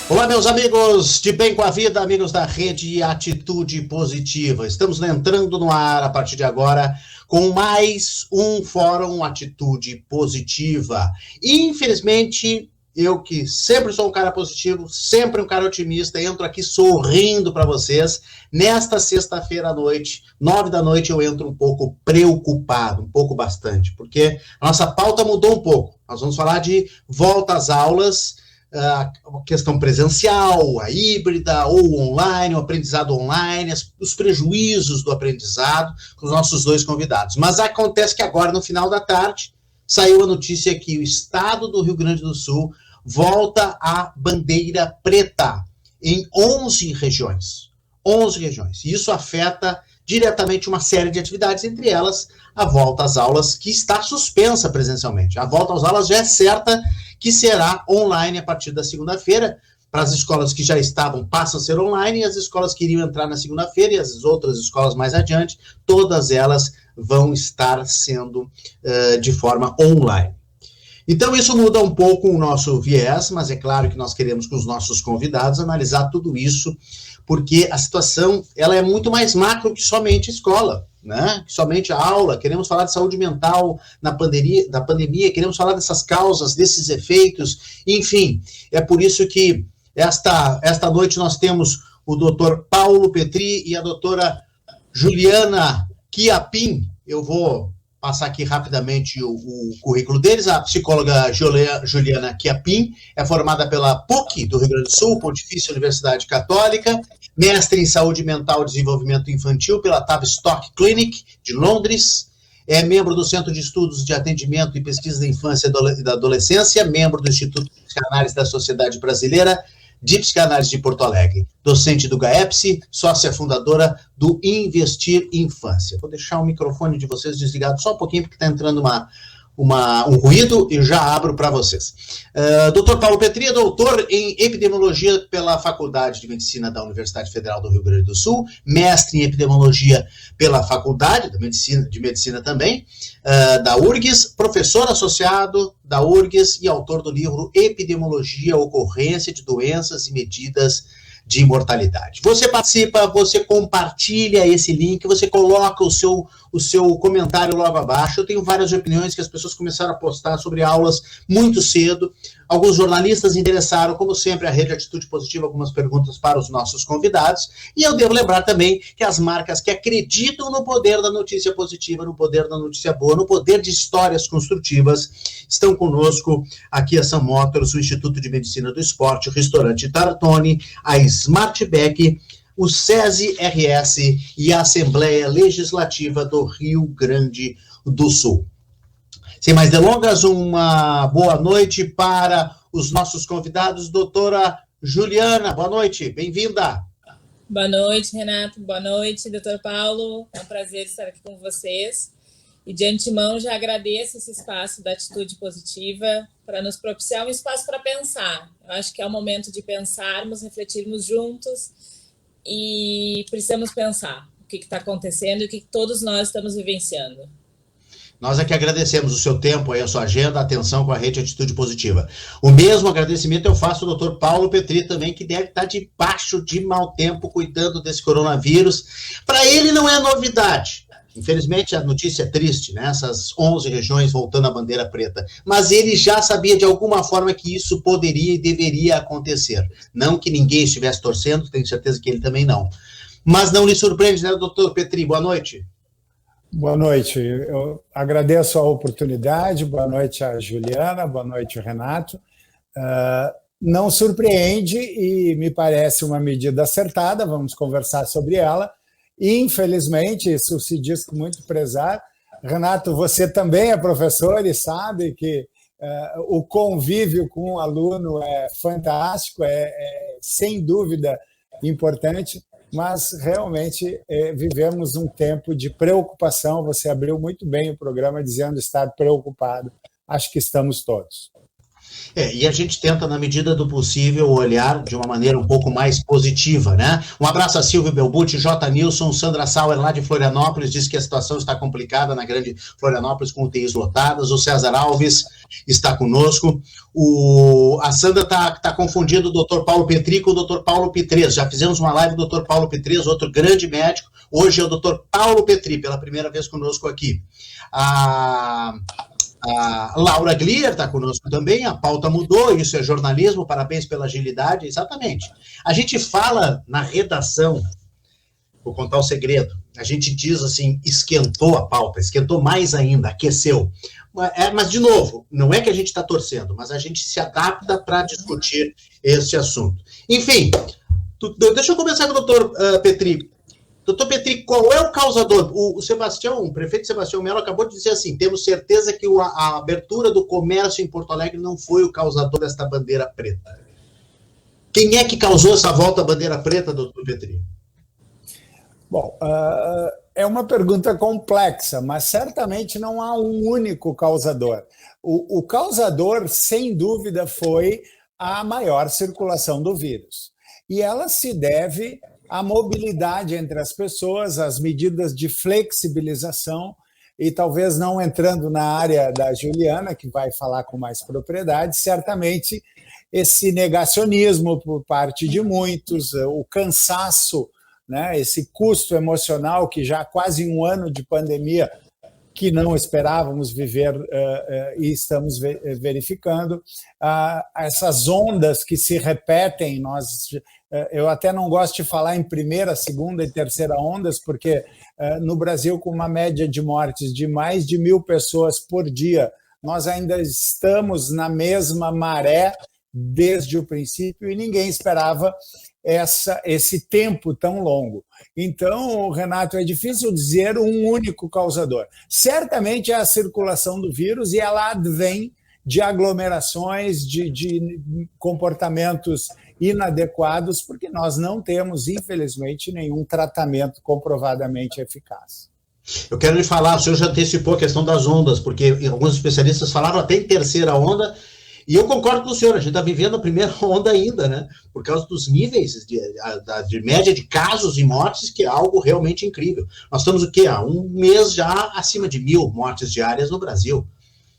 Olá, meus amigos de Bem com a Vida, amigos da rede Atitude Positiva. Estamos entrando no ar a partir de agora com mais um Fórum Atitude Positiva. Infelizmente, eu que sempre sou um cara positivo, sempre um cara otimista, entro aqui sorrindo para vocês. Nesta sexta-feira à noite, 9 da noite, eu entro um pouco preocupado, um pouco bastante, porque a nossa pauta mudou um pouco. Nós vamos falar de volta às aulas, a questão presencial, a híbrida ou online, o aprendizado online, os prejuízos do aprendizado com os nossos dois convidados. Mas acontece que agora, no final da tarde, saiu a notícia que o estado do Rio Grande do Sul volta à bandeira preta em 11 regiões. 11 regiões. E isso afeta diretamente uma série de atividades, entre elas a volta às aulas, que está suspensa presencialmente. A volta às aulas já é certa que será online a partir da segunda-feira. Para as escolas que já estavam, passam a ser online, e as escolas que iriam entrar na segunda-feira, e as outras escolas mais adiante, todas elas vão estar sendo de forma online. Então, isso muda um pouco o nosso viés, mas é claro que nós queremos com os nossos convidados analisar tudo isso, porque a situação ela é muito mais macro que somente escola, né? Que somente a aula. Queremos falar de saúde mental da pandemia, queremos falar dessas causas, desses efeitos, enfim. É por isso que esta noite nós temos o doutor Paulo Petri e a doutora Juliana Chiappin. Eu vou passar aqui rapidamente o currículo deles. A psicóloga Juliana Chiappin é formada pela PUC do Rio Grande do Sul, Pontifícia Universidade Católica, mestre em Saúde Mental e Desenvolvimento Infantil pela Tavistock Clinic de Londres, é membro do Centro de Estudos de Atendimento e Pesquisa da Infância e da Adolescência, membro do Instituto de Psicanálise da Sociedade Brasileira de Psicanálise de Porto Alegre, docente do GAEPSI, sócia fundadora do Investir Infância. Vou deixar o microfone de vocês desligado só um pouquinho, porque está entrando um ruído e já abro para vocês. Dr. Paulo Petri é doutor em epidemiologia pela Faculdade de Medicina da Universidade Federal do Rio Grande do Sul, mestre em epidemiologia pela Faculdade de Medicina também, da URGS, professor associado da URGS e autor do livro Epidemiologia, Ocorrência de Doenças e Medidas de Mortalidade. Você participa, você compartilha esse link, você coloca o seu comentário logo abaixo. Eu tenho várias opiniões que as pessoas começaram a postar sobre aulas muito cedo. Alguns jornalistas interessaram, como sempre, a Rede Atitude Positiva, algumas perguntas para os nossos convidados. E eu devo lembrar também que as marcas que acreditam no poder da notícia positiva, no poder da notícia boa, no poder de histórias construtivas, estão conosco aqui a Sun Motors, o Instituto de Medicina do Esporte, o Restaurante Tartone, a Smartback, o SESI RS e a Assembleia Legislativa do Rio Grande do Sul. Sem mais delongas, uma boa noite para os nossos convidados. Doutora Juliana, boa noite, bem-vinda. Boa noite, Renato, boa noite, doutor Paulo, é um prazer estar aqui com vocês. E de antemão já agradeço esse espaço da Atitude Positiva para nos propiciar um espaço para pensar. Eu acho que é o momento de pensarmos, refletirmos juntos e precisamos pensar o que está acontecendo e o que todos nós estamos vivenciando. Nós é que agradecemos o seu tempo, a sua agenda, a atenção com a Rede Atitude Positiva. O mesmo agradecimento eu faço ao Dr. Paulo Petri também, que deve estar debaixo de mau tempo cuidando desse coronavírus. Para ele não é novidade. Infelizmente, a notícia é triste, né? Essas 11 regiões voltando à bandeira preta. Mas ele já sabia de alguma forma que isso poderia e deveria acontecer. Não que ninguém estivesse torcendo, tenho certeza que ele também não. Mas não lhe surpreende, né, doutor Petri? Boa noite. Boa noite. Eu agradeço a oportunidade. Boa noite a Juliana, boa noite Renato. Não surpreende e me parece uma medida acertada, vamos conversar sobre ela. Infelizmente, isso se diz com muito pesar. Renato, você também é professor e sabe que o convívio com o aluno é fantástico, é sem dúvida importante, mas realmente vivemos um tempo de preocupação. Você abriu muito bem o programa dizendo estar preocupado. Acho que estamos todos. E a gente tenta, na medida do possível, olhar de uma maneira um pouco mais positiva, né? Um abraço a Silvio Belbucci, J. Nilson, Sandra Sauer, lá de Florianópolis, diz que a situação está complicada na grande Florianópolis, com UTIs lotadas. O César Alves está conosco. A Sandra está confundindo o Dr. Paulo Petri com o Dr. Paulo Pitres. Já fizemos uma live do Dr. Paulo Pitres, outro grande médico. Hoje é o Dr. Paulo Petri, pela primeira vez conosco aqui. A Laura Glier está conosco também, a pauta mudou, isso é jornalismo, parabéns pela agilidade, exatamente. A gente fala na redação, vou contar o segredo, a gente diz assim, esquentou a pauta, esquentou mais ainda, aqueceu. Mas, de novo, não é que a gente está torcendo, mas a gente se adapta para discutir esse assunto. Enfim, deixa eu começar com o doutor Petri. Doutor Petri, qual é o causador? O prefeito Sebastião Melo acabou de dizer assim, temos certeza que a abertura do comércio em Porto Alegre não foi o causador desta bandeira preta. Quem é que causou essa volta à bandeira preta, doutor Petri? Bom, é uma pergunta complexa, mas certamente não há um único causador. O causador, sem dúvida, foi a maior circulação do vírus. E ela se deve à mobilidade entre as pessoas, as medidas de flexibilização, e talvez não entrando na área da Juliana, que vai falar com mais propriedade, certamente esse negacionismo por parte de muitos, o cansaço, né, esse custo emocional que já há quase um ano de pandemia que não esperávamos viver e estamos verificando, essas ondas que se repetem, eu até não gosto de falar em primeira, segunda e terceira ondas, porque no Brasil, com uma média de mortes de mais de 1.000 pessoas por dia, nós ainda estamos na mesma maré desde o princípio e ninguém esperava esse tempo tão longo. Então, Renato, é difícil dizer um único causador. Certamente é a circulação do vírus e ela advém de aglomerações, de comportamentos inadequados, porque nós não temos, infelizmente, nenhum tratamento comprovadamente eficaz. Eu quero lhe falar, o senhor já antecipou a questão das ondas, porque alguns especialistas falaram até em terceira onda, e eu concordo com o senhor, a gente está vivendo a primeira onda ainda, né? Por causa dos níveis de média de casos e mortes, que é algo realmente incrível. Nós estamos o quê? Há um mês já acima de 1.000 mortes diárias no Brasil.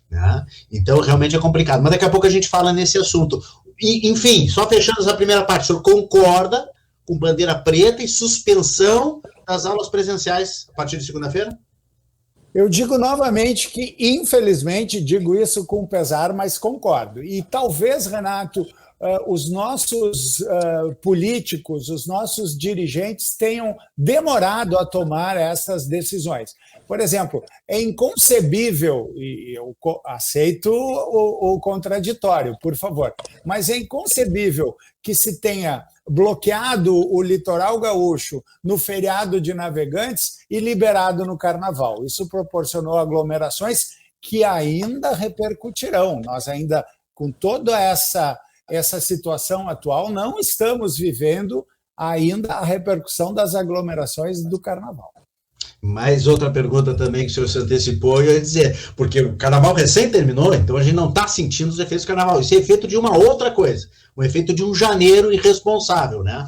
Né? Então, realmente é complicado. Mas daqui a pouco a gente fala nesse assunto. E, enfim, só fechando essa primeira parte, o senhor concorda com bandeira preta e suspensão das aulas presenciais a partir de segunda-feira? Eu digo novamente que, infelizmente, digo isso com pesar, mas concordo. E talvez, Renato, os nossos políticos, os nossos dirigentes tenham demorado a tomar essas decisões. Por exemplo, é inconcebível, e eu aceito o contraditório, por favor, mas é inconcebível que se tenha bloqueado o litoral gaúcho no feriado de Navegantes e liberado no Carnaval. Isso proporcionou aglomerações que ainda repercutirão. Nós ainda, com toda essa situação atual, não estamos vivendo ainda a repercussão das aglomerações do Carnaval. Mais outra pergunta também que o senhor se antecipou, eu ia dizer, porque o Carnaval recém terminou, então a gente não está sentindo os efeitos do Carnaval. Isso é efeito de uma outra coisa, o efeito de um janeiro irresponsável, né?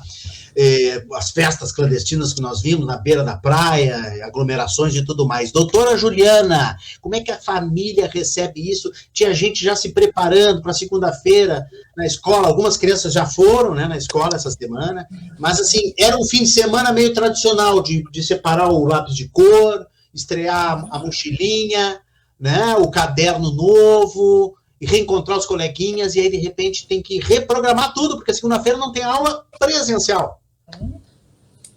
As festas clandestinas que nós vimos na beira da praia, aglomerações e tudo mais. Doutora Juliana, como é que a família recebe isso? Tinha gente já se preparando para segunda-feira na escola, algumas crianças já foram, né, na escola essa semana, mas assim, era um fim de semana meio tradicional de separar o lápis de cor, estrear a mochilinha, né, o caderno novo, e reencontrar os coleguinhas, e aí de repente tem que reprogramar tudo, porque segunda-feira não tem aula presencial.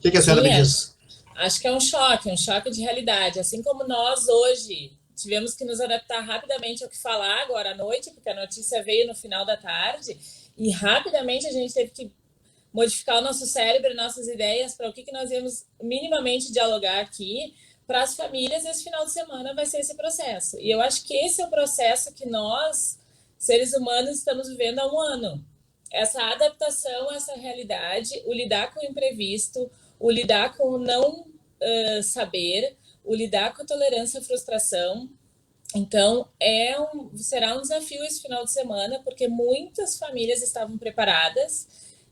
O que a senhora me diz? Acho que é um choque de realidade. Assim como nós hoje tivemos que nos adaptar rapidamente ao que falar agora à noite, porque a notícia veio no final da tarde, e rapidamente a gente teve que modificar o nosso cérebro, nossas ideias, para o que nós íamos minimamente dialogar aqui. Para as famílias, esse final de semana vai ser esse processo. E eu acho que esse é o processo que nós, seres humanos, estamos vivendo há um ano. Essa adaptação a essa realidade, o lidar com o imprevisto, o lidar com o não saber, o lidar com a tolerância à frustração, Então, será um desafio esse final de semana, porque muitas famílias estavam preparadas.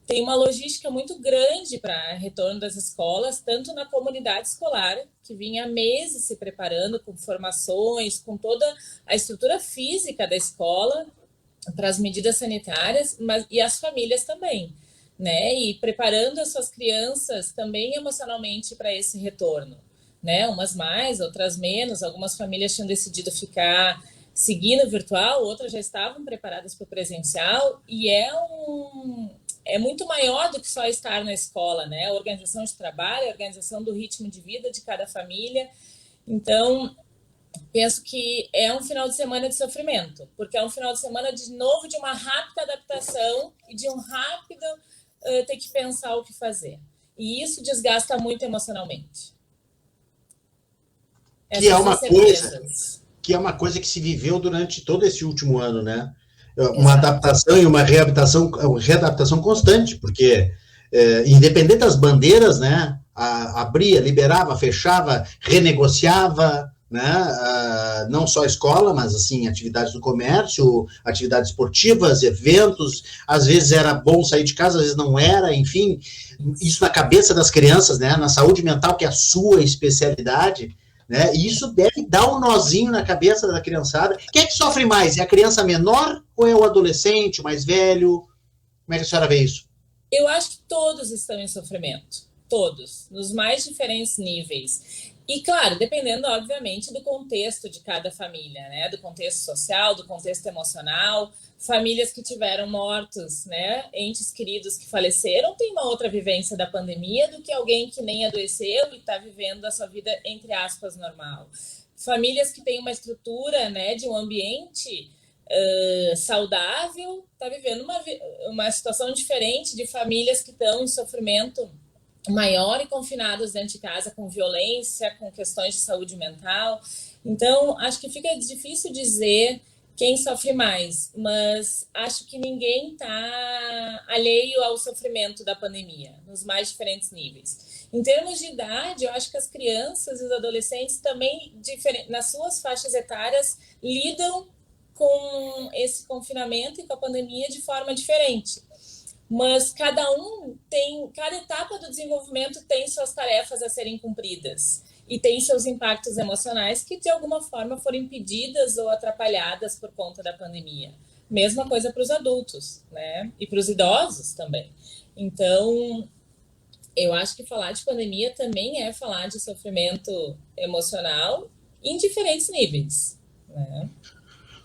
Tem uma logística muito grande para retorno das escolas, tanto na comunidade escolar, que vinha há meses se preparando com formações, com toda a estrutura física da escola, para as medidas sanitárias, e as famílias também, né? E preparando as suas crianças também emocionalmente para esse retorno, né? Umas mais, outras menos. Algumas famílias tinham decidido ficar seguindo virtual, outras já estavam preparadas para o presencial, e é muito maior do que só estar na escola, né? A organização de trabalho, a organização do ritmo de vida de cada família. Então, penso que é um final de semana de sofrimento, porque é um final de semana, de novo, de uma rápida adaptação e de um rápido ter que pensar o que fazer. E isso desgasta muito emocionalmente. Que é uma coisa que se viveu durante todo esse último ano, né? Uma adaptação e uma readaptação constante, porque independente das bandeiras, né? Abria, liberava, fechava, renegociava, né? Não só a escola, mas assim, atividades do comércio, atividades esportivas, eventos. Às vezes era bom sair de casa, às vezes não era, enfim. Isso na cabeça das crianças, né? Na saúde mental, que é a sua especialidade, né? E isso deve dar um nozinho na cabeça da criançada. Quem é que sofre mais? É a criança menor ou é o adolescente, o mais velho? Como é que a senhora vê isso? Eu acho que todos estão em sofrimento. Todos, nos mais diferentes níveis. E, claro, dependendo, obviamente, do contexto de cada família, né? Do contexto social, do contexto emocional. Famílias que tiveram mortos, né? Entes queridos que faleceram, têm uma outra vivência da pandemia do que alguém que nem adoeceu e está vivendo a sua vida, entre aspas, normal. Famílias que têm uma estrutura, né, de um ambiente saudável, está vivendo uma situação diferente de famílias que estão em sofrimento maior e confinados dentro de casa com violência, com questões de saúde mental. Então, acho que fica difícil dizer quem sofre mais, mas acho que ninguém está alheio ao sofrimento da pandemia, nos mais diferentes níveis. Em termos de idade, eu acho que as crianças e os adolescentes também, nas suas faixas etárias, lidam com esse confinamento e com a pandemia de forma diferente. Mas cada etapa do desenvolvimento tem suas tarefas a serem cumpridas e tem seus impactos emocionais que, de alguma forma, foram impedidas ou atrapalhadas por conta da pandemia. Mesma coisa para os adultos, né? E para os idosos também. Então, eu acho que falar de pandemia também é falar de sofrimento emocional em diferentes níveis, né?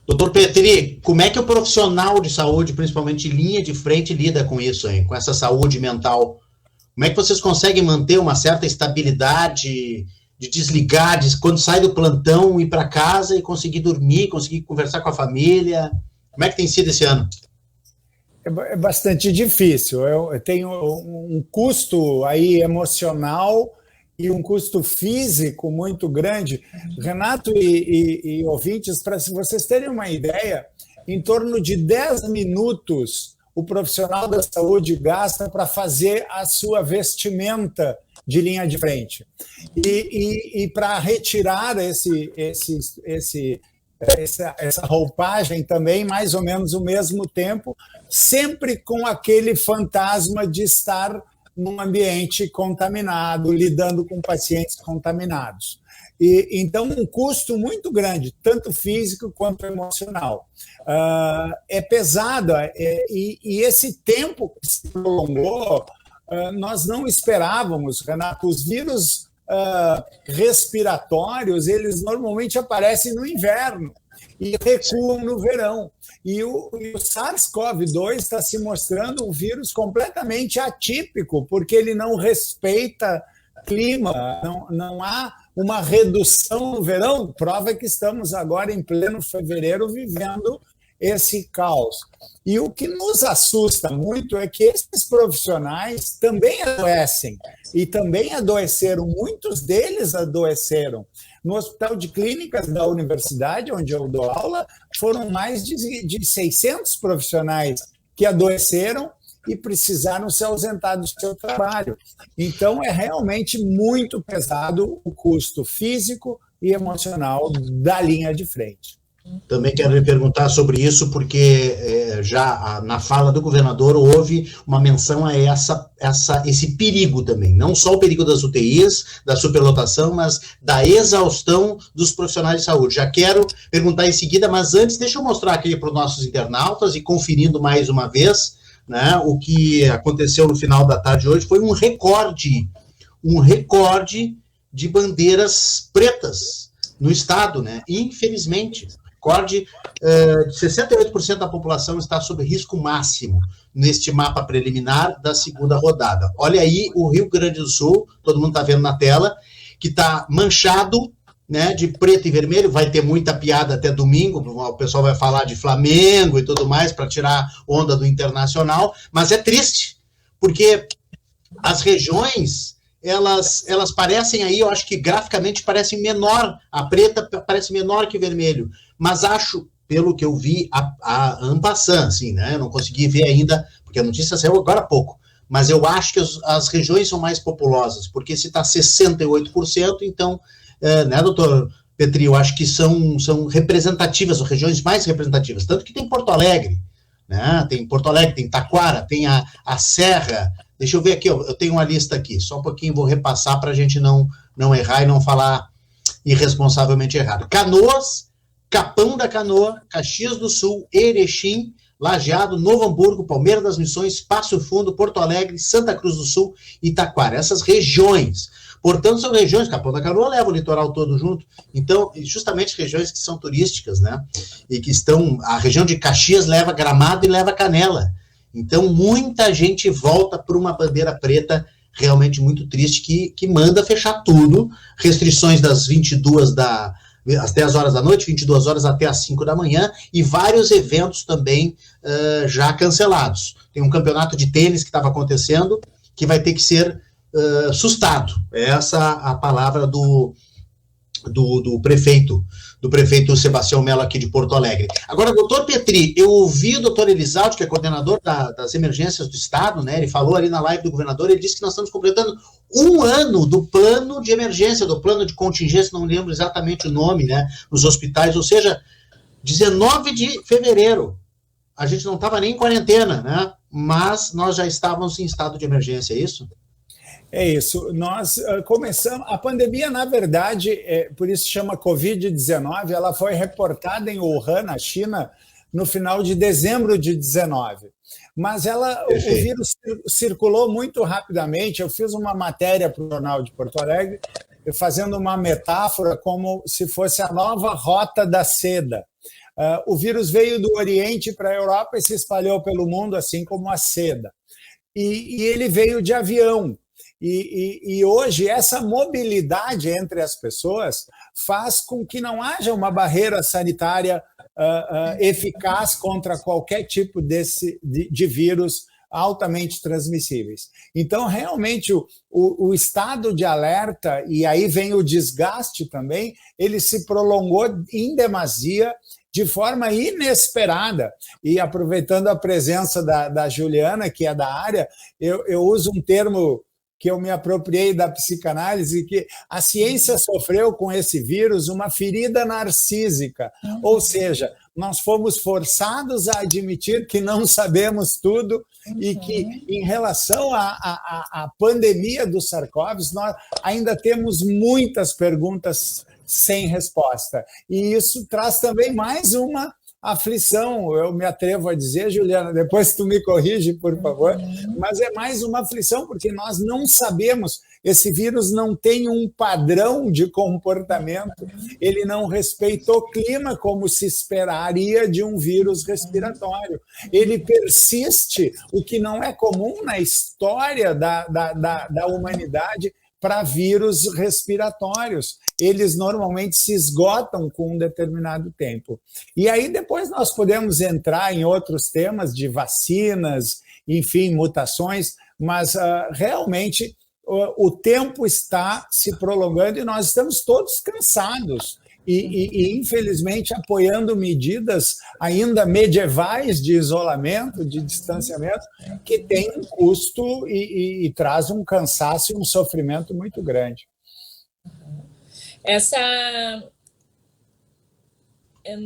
Doutor Petri, como é que o profissional de saúde, principalmente linha de frente, lida com isso, hein? Com essa saúde mental? Como é que vocês conseguem manter uma certa estabilidade, de desligar, quando sai do plantão, ir para casa e conseguir dormir, conseguir conversar com a família? Como é que tem sido esse ano? É bastante difícil. Eu tenho um custo aí emocional e um custo físico muito grande. Renato e ouvintes, para vocês terem uma ideia, em torno de 10 minutos o profissional da saúde gasta para fazer a sua vestimenta de linha de frente. E para retirar essa roupagem também, mais ou menos o mesmo tempo, sempre com aquele fantasma de estar num ambiente contaminado, lidando com pacientes contaminados. Então, um custo muito grande, tanto físico quanto emocional. É pesado, e esse tempo que se prolongou, nós não esperávamos, Renato. Os vírus respiratórios, eles normalmente aparecem no inverno e recuam no verão. E o SARS-CoV-2 está se mostrando um vírus completamente atípico, porque ele não respeita clima, não há uma redução no verão. Prova que estamos agora em pleno fevereiro vivendo esse caos. E o que nos assusta muito é que esses profissionais também adoecem, e também adoeceram, muitos deles adoeceram. No Hospital de Clínicas da Universidade, onde eu dou aula, foram mais de 600 profissionais que adoeceram e precisaram se ausentar do seu trabalho. Então, é realmente muito pesado o custo físico, e emocional da linha de frente. Também quero lhe perguntar sobre isso, porque já na fala do governador houve uma menção a esse perigo também, não só o perigo das UTIs, da superlotação, mas da exaustão dos profissionais de saúde. Já quero perguntar em seguida, mas antes deixa eu mostrar aqui para os nossos internautas e conferindo mais uma vez, né, o que aconteceu no final da tarde hoje foi um recorde de bandeiras pretas no estado, né, infelizmente. Recorde, 68% da população está sob risco máximo neste mapa preliminar da segunda rodada. Olha aí o Rio Grande do Sul, todo mundo está vendo na tela, que está manchado, né, de preto e vermelho. Vai ter muita piada até domingo, o pessoal vai falar de Flamengo e tudo mais para tirar onda do Internacional, mas é triste, porque as regiões... Elas parecem aí, eu acho que graficamente parecem menor, a preta parece menor que o vermelho, mas acho, pelo que eu vi, a en passant, assim, né, eu não consegui ver ainda, porque a notícia saiu agora há pouco, mas eu acho que as regiões são mais populosas, porque se está 68%, então, né, doutor Petri, eu acho que são representativas, as regiões mais representativas, tanto que tem Porto Alegre, né, tem Porto Alegre, tem Taquara, tem a Serra. Deixa eu ver aqui, eu tenho uma lista aqui, só um pouquinho vou repassar para a gente não errar e não falar irresponsavelmente errado. Canoas, Capão da Canoa, Caxias do Sul, Erechim, Lajeado, Novo Hamburgo, Palmeira das Missões, Passo Fundo, Porto Alegre, Santa Cruz do Sul e Taquara. Essas regiões, portanto, são regiões, Capão da Canoa leva o litoral todo junto, então, justamente regiões que são turísticas, né, e que estão, a região de Caxias leva Gramado e leva Canela. Então, muita gente volta para uma bandeira preta realmente muito triste, que manda fechar tudo, restrições das 22 às 10 horas da noite, 22 horas até às 5 da manhã, e vários eventos também já cancelados. Tem um campeonato de tênis que estava acontecendo, que vai ter que ser sustado. Essa a palavra do prefeito Sebastião Mello aqui de Porto Alegre. Agora, doutor Petri, eu ouvi o doutor Elisaldo, que é coordenador das emergências do Estado, né, ele falou ali na live do governador, ele disse que nós estamos completando 1 ano do plano de emergência, do plano de contingência, não lembro exatamente o nome, né, nos hospitais, ou seja, 19 de fevereiro, a gente não estava nem em quarentena, né, mas nós já estávamos em estado de emergência, é isso? É isso. Nós começamos... A pandemia, na verdade, por isso chama Covid-19, ela foi reportada em Wuhan, na China, no final de dezembro de 19. Mas o vírus circulou muito rapidamente. Eu fiz uma matéria para o Jornal de Porto Alegre, fazendo uma metáfora como se fosse a nova rota da seda. O vírus veio do Oriente para a Europa e se espalhou pelo mundo, assim como a seda. E ele veio de avião. E hoje essa mobilidade entre as pessoas faz com que não haja uma barreira sanitária eficaz contra qualquer tipo de vírus altamente transmissíveis. Então, realmente, o estado de alerta, e aí vem o desgaste também, ele se prolongou em demasia, de forma inesperada. E aproveitando a presença da Juliana, que é da área, eu uso um termo que eu me apropriei da psicanálise, que a ciência sofreu com esse vírus uma ferida narcísica, ou seja, nós fomos forçados a admitir que não sabemos tudo e que, em relação à pandemia do SARS-CoV, nós ainda temos muitas perguntas sem resposta. E isso traz também mais uma aflição, eu me atrevo a dizer, Juliana, depois tu me corrige, por favor, mas é mais uma aflição, porque nós não sabemos, esse vírus não tem um padrão de comportamento, ele não respeita o clima como se esperaria de um vírus respiratório, ele persiste, o que não é comum na história da humanidade, para vírus respiratórios. Eles normalmente se esgotam com um determinado tempo. E aí depois nós podemos entrar em outros temas de vacinas, enfim, mutações, mas realmente o tempo está se prolongando e nós estamos todos cansados. E, infelizmente, apoiando medidas ainda medievais de isolamento, de distanciamento, que tem um custo e traz um cansaço e um sofrimento muito grande. Essa...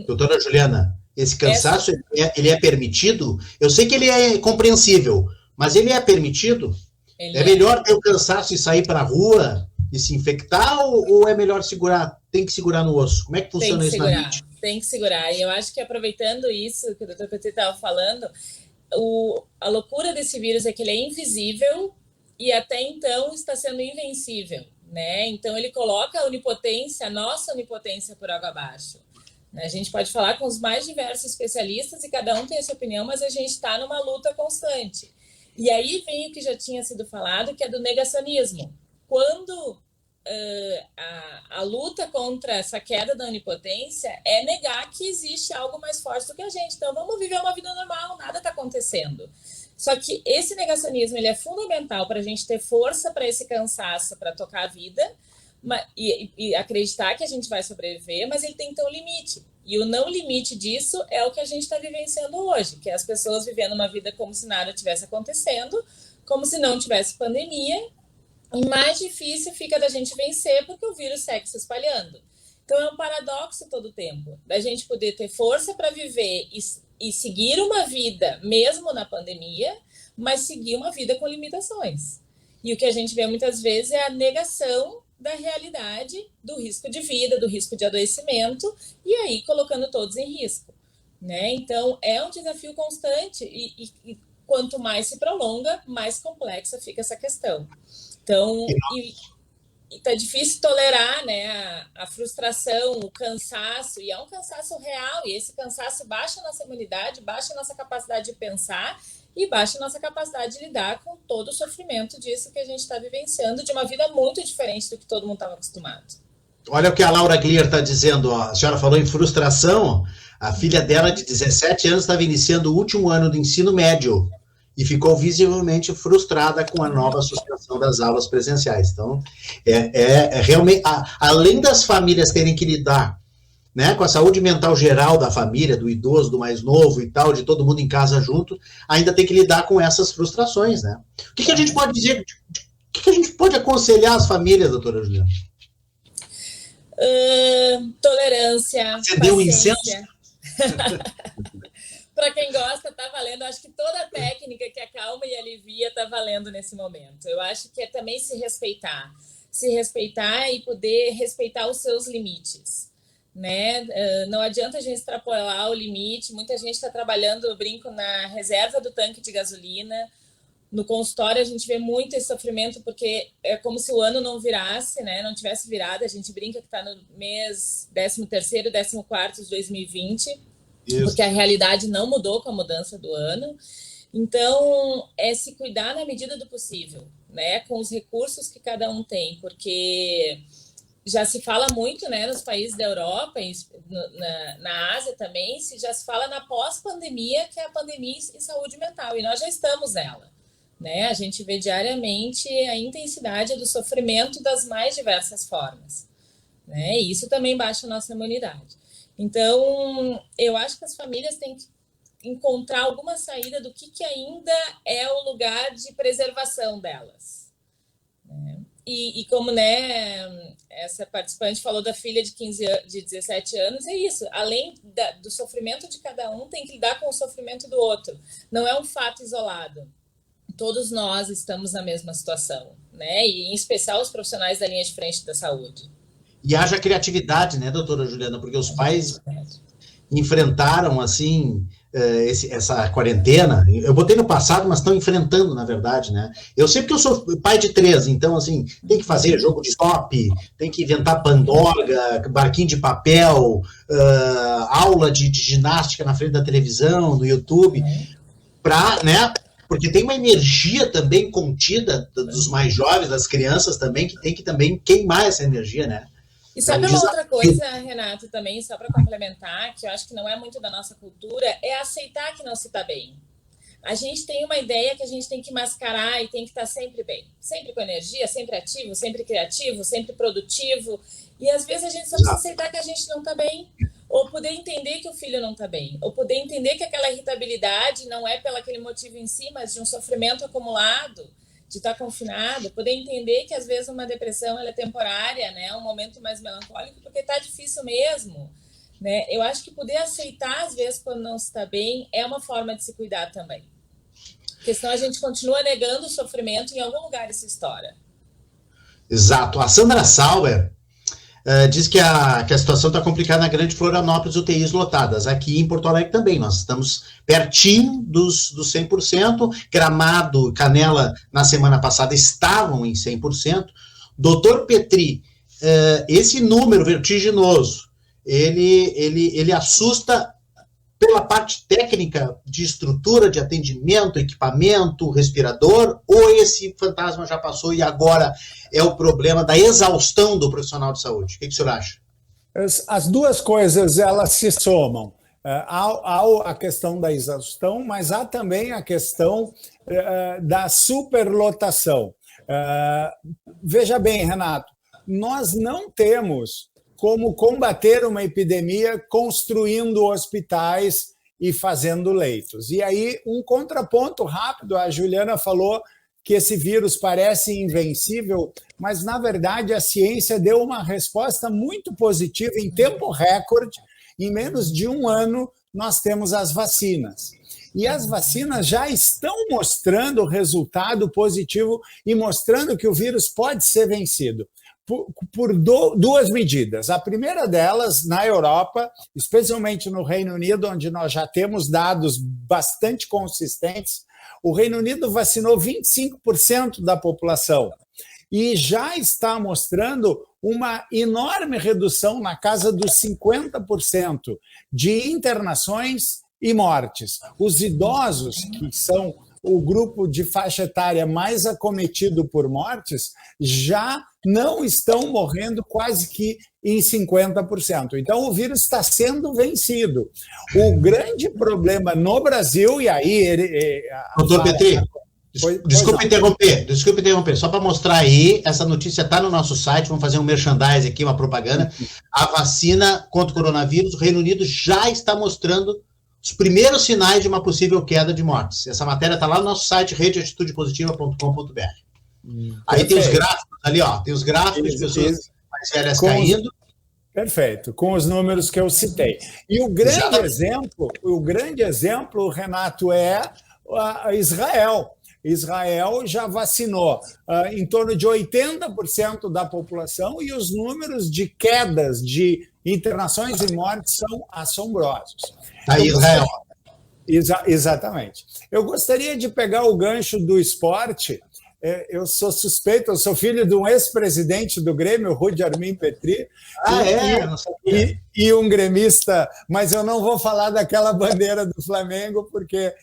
Doutora Juliana, esse cansaço, ele é permitido? Eu sei que ele é compreensível, mas ele é permitido? É melhor ter o cansaço e sair para a rua e se infectar, ou é melhor segurar? Tem que segurar no osso? Como é que funciona isso na mente? Tem que segurar. E eu acho que, aproveitando isso que o Dr. Petit estava falando, a loucura desse vírus é que ele é invisível e até então está sendo invencível, né? Então ele coloca a nossa onipotência por água abaixo. A gente pode falar com os mais diversos especialistas e cada um tem a sua opinião, mas a gente está numa luta constante. E aí vem o que já tinha sido falado, que é do negacionismo. Quando a luta contra essa queda da onipotência é negar que existe algo mais forte do que a gente. Então vamos viver uma vida normal, nada está acontecendo. Só que esse negacionismo ele é fundamental para a gente ter força para esse cansaço, para tocar a vida, e acreditar que a gente vai sobreviver, mas ele tem que ter um limite. E o não limite disso é o que a gente está vivenciando hoje, que é as pessoas vivendo uma vida como se nada tivesse acontecendo, como se não tivesse pandemia, e mais difícil fica da gente vencer porque o vírus segue se espalhando. Então é um paradoxo todo o tempo, da gente poder ter força para viver e seguir uma vida, mesmo na pandemia, mas seguir uma vida com limitações. E o que a gente vê muitas vezes é a negação da realidade, do risco de vida, do risco de adoecimento, e aí colocando todos em risco, né? Então, é um desafio constante e quanto mais se prolonga, mais complexa fica essa questão. Então, tá difícil tolerar, né, a frustração, o cansaço, e é um cansaço real, e esse cansaço baixa a nossa imunidade, baixa a nossa capacidade de pensar e baixa a nossa capacidade de lidar com todo o sofrimento disso que a gente está vivenciando, de uma vida muito diferente do que todo mundo estava acostumado. Olha o que a Laura Glier está dizendo, ó. A senhora falou em frustração, a filha dela de 17 anos estava iniciando o último ano do ensino médio e ficou visivelmente frustrada com a nova suspensão das aulas presenciais. Então, realmente, além das famílias terem que lidar, né, com a saúde mental geral da família, do idoso, do mais novo e tal, de todo mundo em casa junto, ainda tem que lidar com essas frustrações, né? O que a gente pode dizer, o que a gente pode aconselhar as famílias, doutora Juliana? Tolerância, acender um incenso? Para quem gosta, tá valendo. Acho que toda a técnica que acalma e alivia tá valendo nesse momento. Eu acho que é também se respeitar e poder respeitar os seus limites, né? Não adianta a gente extrapolar o limite. Muita gente está trabalhando, eu brinco, na reserva do tanque de gasolina. No consultório a gente vê muito esse sofrimento porque é como se o ano não virasse, né? Não tivesse virado. A gente brinca que está no mês 13º, 14º de 2020. Isso. Porque a realidade não mudou com a mudança do ano. Então, é se cuidar na medida do possível, né? Com os recursos que cada um tem, porque já se fala muito, né, nos países da Europa, na Ásia também, já se fala na pós-pandemia, que é a pandemia em saúde mental, e nós já estamos nela, né? A gente vê diariamente a intensidade do sofrimento das mais diversas formas, né? E isso também baixa a nossa imunidade. Então, eu acho que as famílias têm que encontrar alguma saída do que ainda é o lugar de preservação delas. Né? E como, né, essa participante falou da filha de 17 anos, é isso. Além do sofrimento de cada um, tem que lidar com o sofrimento do outro. Não é um fato isolado. Todos nós estamos na mesma situação, né? E em especial os profissionais da linha de frente da saúde. E haja criatividade, né, doutora Juliana? Porque os pais enfrentaram, assim, essa quarentena. Eu botei no passado, mas estão enfrentando, na verdade, né? Eu sei porque eu sou pai de 3, então, assim, tem que fazer jogo de stop, tem que inventar pandorga, barquinho de papel, aula de ginástica na frente da televisão, no YouTube, né? Porque tem uma energia também contida dos mais jovens, das crianças também, que tem que também queimar essa energia, né? E sabe uma outra coisa, Renato, também, só para complementar, que eu acho que não é muito da nossa cultura, é aceitar que não se está bem. A gente tem uma ideia que a gente tem que mascarar e tem que estar sempre bem. Sempre com energia, sempre ativo, sempre criativo, sempre produtivo. E às vezes a gente só precisa aceitar que a gente não está bem. Ou poder entender que o filho não está bem. Ou poder entender que aquela irritabilidade não é pelo aquele motivo em si, mas de um sofrimento acumulado. de estar confinado, poder entender que às vezes uma depressão ela é temporária, né? Um momento mais melancólico, porque está difícil mesmo, né? Eu acho que poder aceitar às vezes quando não está bem é uma forma de se cuidar também. Porque senão a gente continua negando o sofrimento, em algum lugar isso estoura. Exato. A Sandra Sauer diz que a situação está complicada na Grande Florianópolis, UTIs lotadas. Aqui em Porto Alegre também, nós estamos pertinho dos 100%. Gramado, Canela, na semana passada, estavam em 100%. Doutor Petri, esse número vertiginoso, ele assusta pela parte técnica de estrutura, de atendimento, equipamento, respirador, ou esse fantasma já passou e agora é o problema da exaustão do profissional de saúde? O que o senhor acha? As duas coisas, elas se somam. Há a questão da exaustão, mas há também a questão da superlotação. Veja bem, Renato, nós não temos como combater uma epidemia construindo hospitais e fazendo leitos. E aí, um contraponto rápido, a Juliana falou que esse vírus parece invencível, mas, na verdade, a ciência deu uma resposta muito positiva em tempo recorde. Em menos de um ano, nós temos as vacinas. E as vacinas já estão mostrando resultado positivo e mostrando que o vírus pode ser vencido por duas medidas. A primeira delas, na Europa, especialmente no Reino Unido, onde nós já temos dados bastante consistentes, o Reino Unido vacinou 25% da população e já está mostrando uma enorme redução, na casa dos 50%, de internações e mortes. Os idosos, que são o grupo de faixa etária mais acometido por mortes, já não estão morrendo quase que em 50%. Então, o vírus está sendo vencido. O grande problema no Brasil, e aí... Doutor Petri, desculpe interromper. Só para mostrar aí, essa notícia está no nosso site, vamos fazer um merchandising aqui, uma propaganda. A vacina contra o coronavírus, o Reino Unido já está mostrando os primeiros sinais de uma possível queda de mortes. Essa matéria está lá no nosso site, redeatitudepositiva.com.br. Aí tem os gráficos ali, ó, tem os gráficos de pessoas mais velhas caindo. Perfeito, com os números que eu citei. E o grande exemplo, Renato, é Israel. Israel já vacinou em torno de 80% da população e os números de quedas de internações e mortes são assombrosos. Aí, Israel. Exatamente. Eu gostaria de pegar o gancho do esporte. Eu sou suspeito, eu sou filho de um ex-presidente do Grêmio, Rudi Armin Petri, e um gremista, mas eu não vou falar daquela bandeira do Flamengo, porque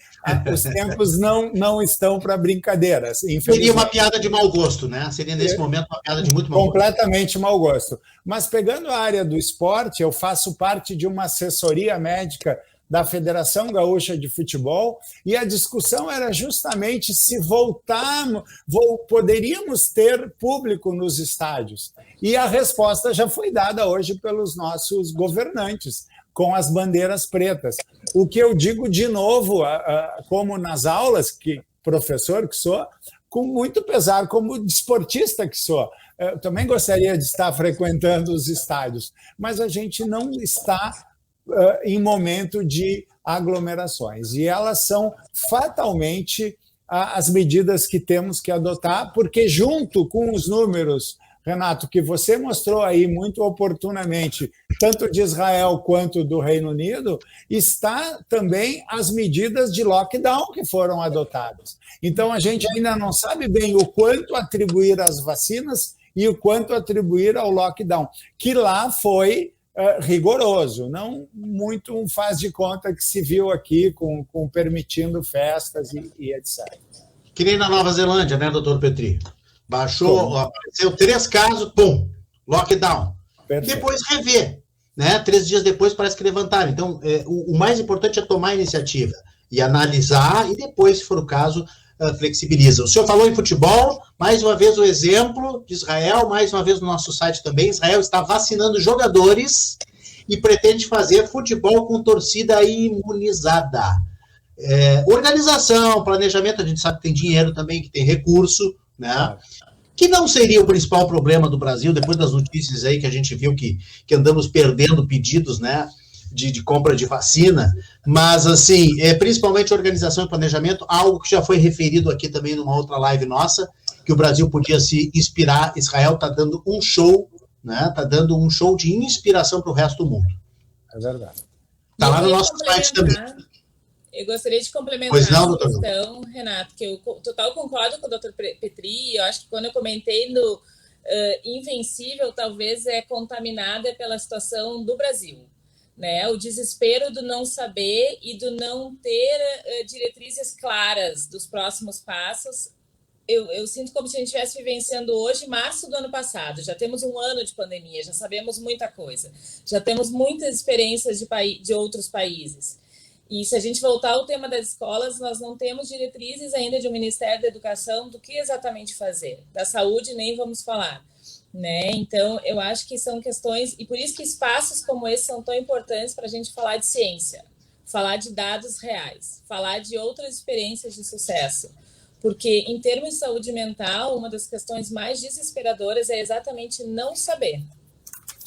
os tempos não estão para brincadeiras. Seria uma piada de mau gosto, né? Seria, nesse momento, uma piada de muito mau gosto. Completamente mau gosto. Mas, pegando a área do esporte, eu faço parte de uma assessoria médica da Federação Gaúcha de Futebol, e a discussão era justamente se poderíamos ter público nos estádios. E a resposta já foi dada hoje pelos nossos governantes, com as bandeiras pretas. O que eu digo de novo, como nas aulas, que professor que sou, com muito pesar, como desportista que sou. Eu também gostaria de estar frequentando os estádios, mas a gente não está em momento de aglomerações. E elas são fatalmente as medidas que temos que adotar, porque junto com os números, Renato, que você mostrou aí muito oportunamente, tanto de Israel quanto do Reino Unido, está também as medidas de lockdown que foram adotadas. Então, a gente ainda não sabe bem o quanto atribuir às vacinas e o quanto atribuir ao lockdown, que lá foi rigoroso, não muito um faz de conta que se viu aqui com permitindo festas e etc. Que nem na Nova Zelândia, né, doutor Petri? Baixou, apareceu 3 casos, pum, lockdown. Perfeito. Depois rever, né? 3 dias depois parece que levantaram. Então, o mais importante é tomar a iniciativa e analisar, e depois, se for o caso, flexibiliza. O senhor falou em futebol, mais uma vez o exemplo de Israel, mais uma vez no nosso site também. Israel está vacinando jogadores e pretende fazer futebol com torcida imunizada. Organização, planejamento, a gente sabe que tem dinheiro também, que tem recurso, né? Que não seria o principal problema do Brasil, depois das notícias aí que a gente viu que andamos perdendo pedidos, né, de compra de vacina, mas, assim, principalmente organização e planejamento, algo que já foi referido aqui também numa outra live nossa, que o Brasil podia se inspirar. Israel está dando um show, né, está dando um show de inspiração para o resto do mundo. É verdade. Está lá no nosso site também. Eu gostaria de complementar essa questão, Renato, que eu total concordo com o Dr. Petri. Eu acho que quando eu comentei no Invencível, talvez é contaminada pela situação do Brasil, né? O desespero do não saber e do não ter diretrizes claras dos próximos passos. Eu sinto como se a gente estivesse vivenciando hoje, março do ano passado. Já temos um ano de pandemia, já sabemos muita coisa, já temos muitas experiências de outros países. E se a gente voltar ao tema das escolas, nós não temos diretrizes ainda de um Ministério da Educação do que exatamente fazer. Da saúde nem vamos falar, né? Então, eu acho que são questões, e por isso que espaços como esse são tão importantes para a gente falar de ciência, falar de dados reais, falar de outras experiências de sucesso. Porque, em termos de saúde mental, uma das questões mais desesperadoras é exatamente não saber.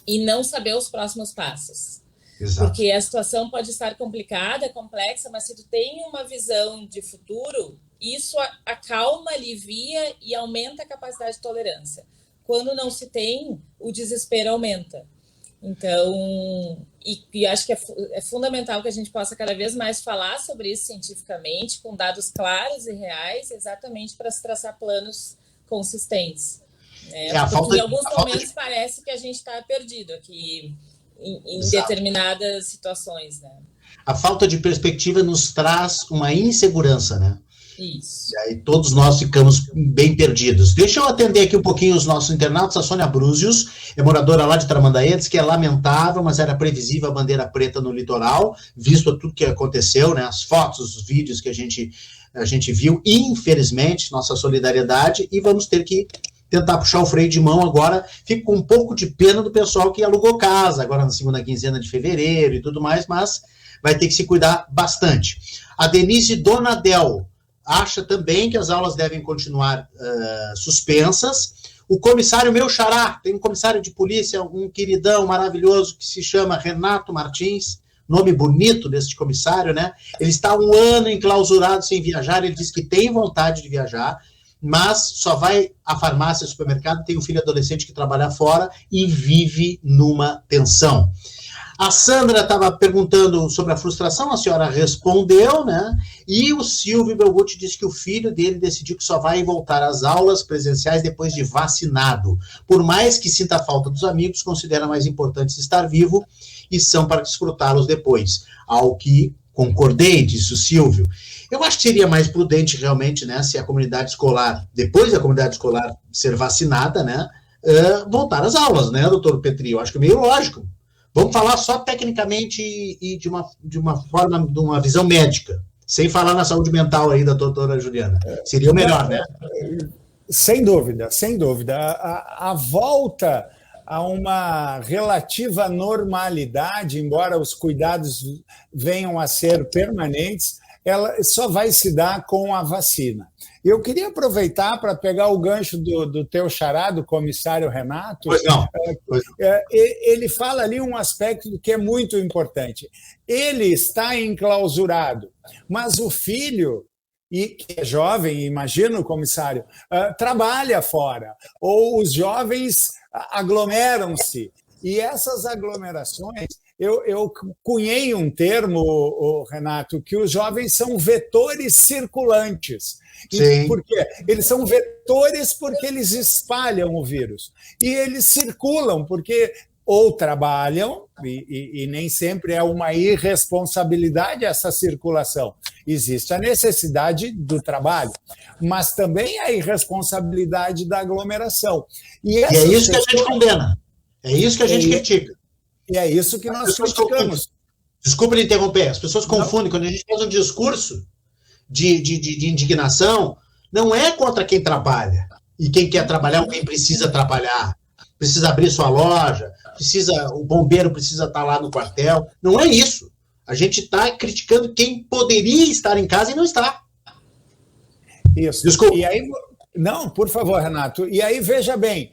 E não saber os próximos passos. Exato. Porque a situação pode estar complicada, complexa, mas se tu tem uma visão de futuro, isso acalma, alivia e aumenta a capacidade de tolerância. Quando não se tem, o desespero aumenta. Então, e acho que é fundamental que a gente possa cada vez mais falar sobre isso cientificamente, com dados claros e reais, exatamente para se traçar planos consistentes. Né? Porque em alguns momentos parece que a gente está perdido aqui em determinadas situações, né? A falta de perspectiva nos traz uma insegurança, né? Isso. E aí todos nós ficamos bem perdidos. Deixa eu atender aqui um pouquinho os nossos internautas. A Sônia Brúzios é moradora lá de Tramandaí, diz que é lamentável, mas era previsível a bandeira preta no litoral, visto tudo que aconteceu, né? As fotos, os vídeos que a gente viu, infelizmente, nossa solidariedade, e vamos ter que tentar puxar o freio de mão agora. Fico com um pouco de pena do pessoal que alugou casa, agora na segunda quinzena de fevereiro e tudo mais, mas vai ter que se cuidar bastante. A Denise Donadel acha também que as aulas devem continuar suspensas. O comissário meu xará, tem um comissário de polícia, um queridão maravilhoso, que se chama Renato Martins, nome bonito desse comissário, né? Ele está um ano enclausurado sem viajar, ele diz que tem vontade de viajar, mas só vai à farmácia, ao supermercado, tem um filho adolescente que trabalha fora e vive numa tensão. A Sandra estava perguntando sobre a frustração, a senhora respondeu, né? E o Silvio Belgutti disse que o filho dele decidiu que só vai voltar às aulas presenciais depois de vacinado. Por mais que sinta a falta dos amigos, considera mais importante estar vivo e são para desfrutá-los depois. Ao que concordei, disse o Silvio. Eu acho que seria mais prudente realmente, né, se a comunidade escolar, depois da comunidade escolar ser vacinada, né, voltar às aulas, né, doutor Petri? Eu acho que é meio lógico. Vamos falar só tecnicamente e de uma forma, de uma visão médica, sem falar na saúde mental aí da doutora Juliana. Seria o melhor, né? Sem dúvida, sem dúvida. A volta a uma relativa normalidade, embora os cuidados venham a ser permanentes, ela só vai se dar com a vacina. Eu queria aproveitar para pegar o gancho do teu xará, do comissário Renato. Pois não. Ele fala ali um aspecto que é muito importante. Ele está enclausurado, mas o filho, e que é jovem, imagino, comissário, trabalha fora, ou os jovens aglomeram-se. E essas aglomerações, eu cunhei um termo, Renato, que os jovens são vetores circulantes. Por quê? Eles são vetores porque eles espalham o vírus. E eles circulam porque ou trabalham, e nem sempre é uma irresponsabilidade essa circulação. Existe a necessidade do trabalho, mas também a irresponsabilidade da aglomeração. E é isso que a gente condena. É isso que a gente critica. E é isso que nós criticamos. Desculpa me interromper. As pessoas confundem. Quando a gente faz um discurso de indignação, não é contra quem trabalha. E quem quer trabalhar ou quem precisa trabalhar. Precisa abrir sua loja, o bombeiro precisa estar lá no quartel. Não é isso. A gente está criticando quem poderia estar em casa e não está. Isso. Desculpa. E aí, não, por favor, Renato. E aí, veja bem,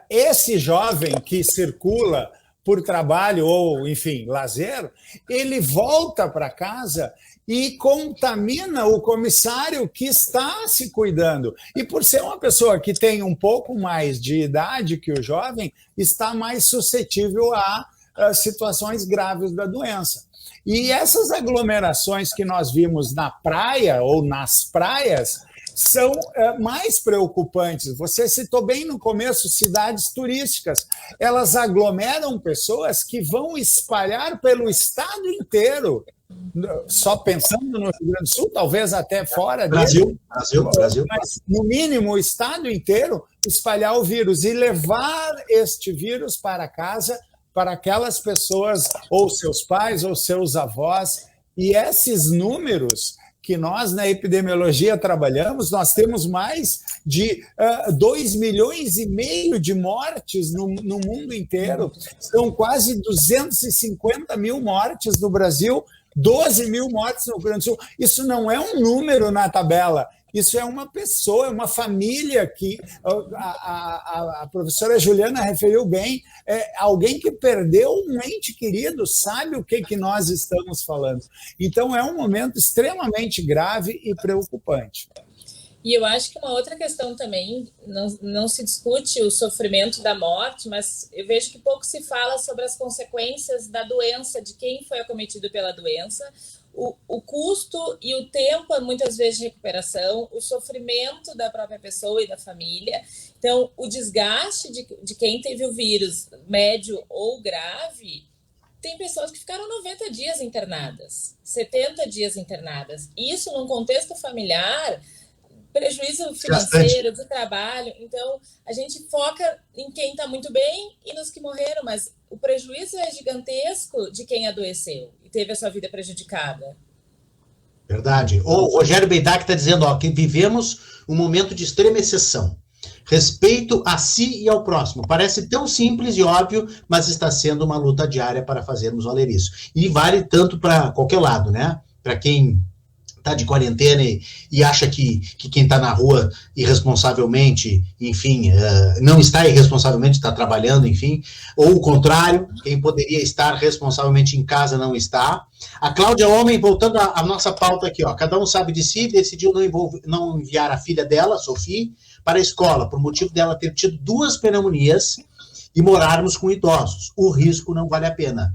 esse jovem que circula por trabalho ou, enfim, lazer, ele volta para casa e contamina o comissário que está se cuidando. E por ser uma pessoa que tem um pouco mais de idade que o jovem, está mais suscetível a situações graves da doença. E essas aglomerações que nós vimos na praia ou nas praias são mais preocupantes. Você citou bem no começo cidades turísticas. Elas aglomeram pessoas que vão espalhar pelo estado inteiro. Só pensando no Rio Grande do Sul, talvez até fora Brasil. Mas, no mínimo, o estado inteiro espalhar o vírus e levar este vírus para casa, para aquelas pessoas, ou seus pais, ou seus avós. E esses números que nós, na epidemiologia, trabalhamos, nós temos mais de 2,5 milhões de mortes no mundo inteiro. São quase 250 mil mortes no Brasil, 12 mil mortes no Rio Grande do Sul. Isso não é um número na tabela, isso é uma pessoa, é uma família que a professora Juliana referiu bem, alguém que perdeu um ente querido, sabe o que nós estamos falando. Então, é um momento extremamente grave e preocupante. E eu acho que uma outra questão também, não se discute o sofrimento da morte, mas eu vejo que pouco se fala sobre as consequências da doença, de quem foi acometido pela doença, o custo e o tempo, muitas vezes, de recuperação, o sofrimento da própria pessoa e da família. Então, o desgaste de quem teve o vírus médio ou grave, tem pessoas que ficaram 90 dias internadas, 70 dias internadas. Isso, num contexto familiar, prejuízo financeiro, de trabalho. Então, a gente foca em quem está muito bem e nos que morreram, mas o prejuízo é gigantesco de quem adoeceu e teve a sua vida prejudicada. Verdade. O Rogério Beitac está dizendo que vivemos um momento de extrema exceção. Respeito a si e ao próximo. Parece tão simples e óbvio, mas está sendo uma luta diária para fazermos valer isso. E vale tanto para qualquer lado, né? Para quem está de quarentena e acha que quem está na rua irresponsavelmente, enfim, não está irresponsavelmente, está trabalhando, enfim, ou o contrário, quem poderia estar responsavelmente em casa não está. A Cláudia Homem, voltando à nossa pauta aqui, cada um sabe de si, decidiu não enviar a filha dela, Sophie, para a escola, por motivo dela ter tido 2 pneumonias e morarmos com idosos. O risco não vale a pena.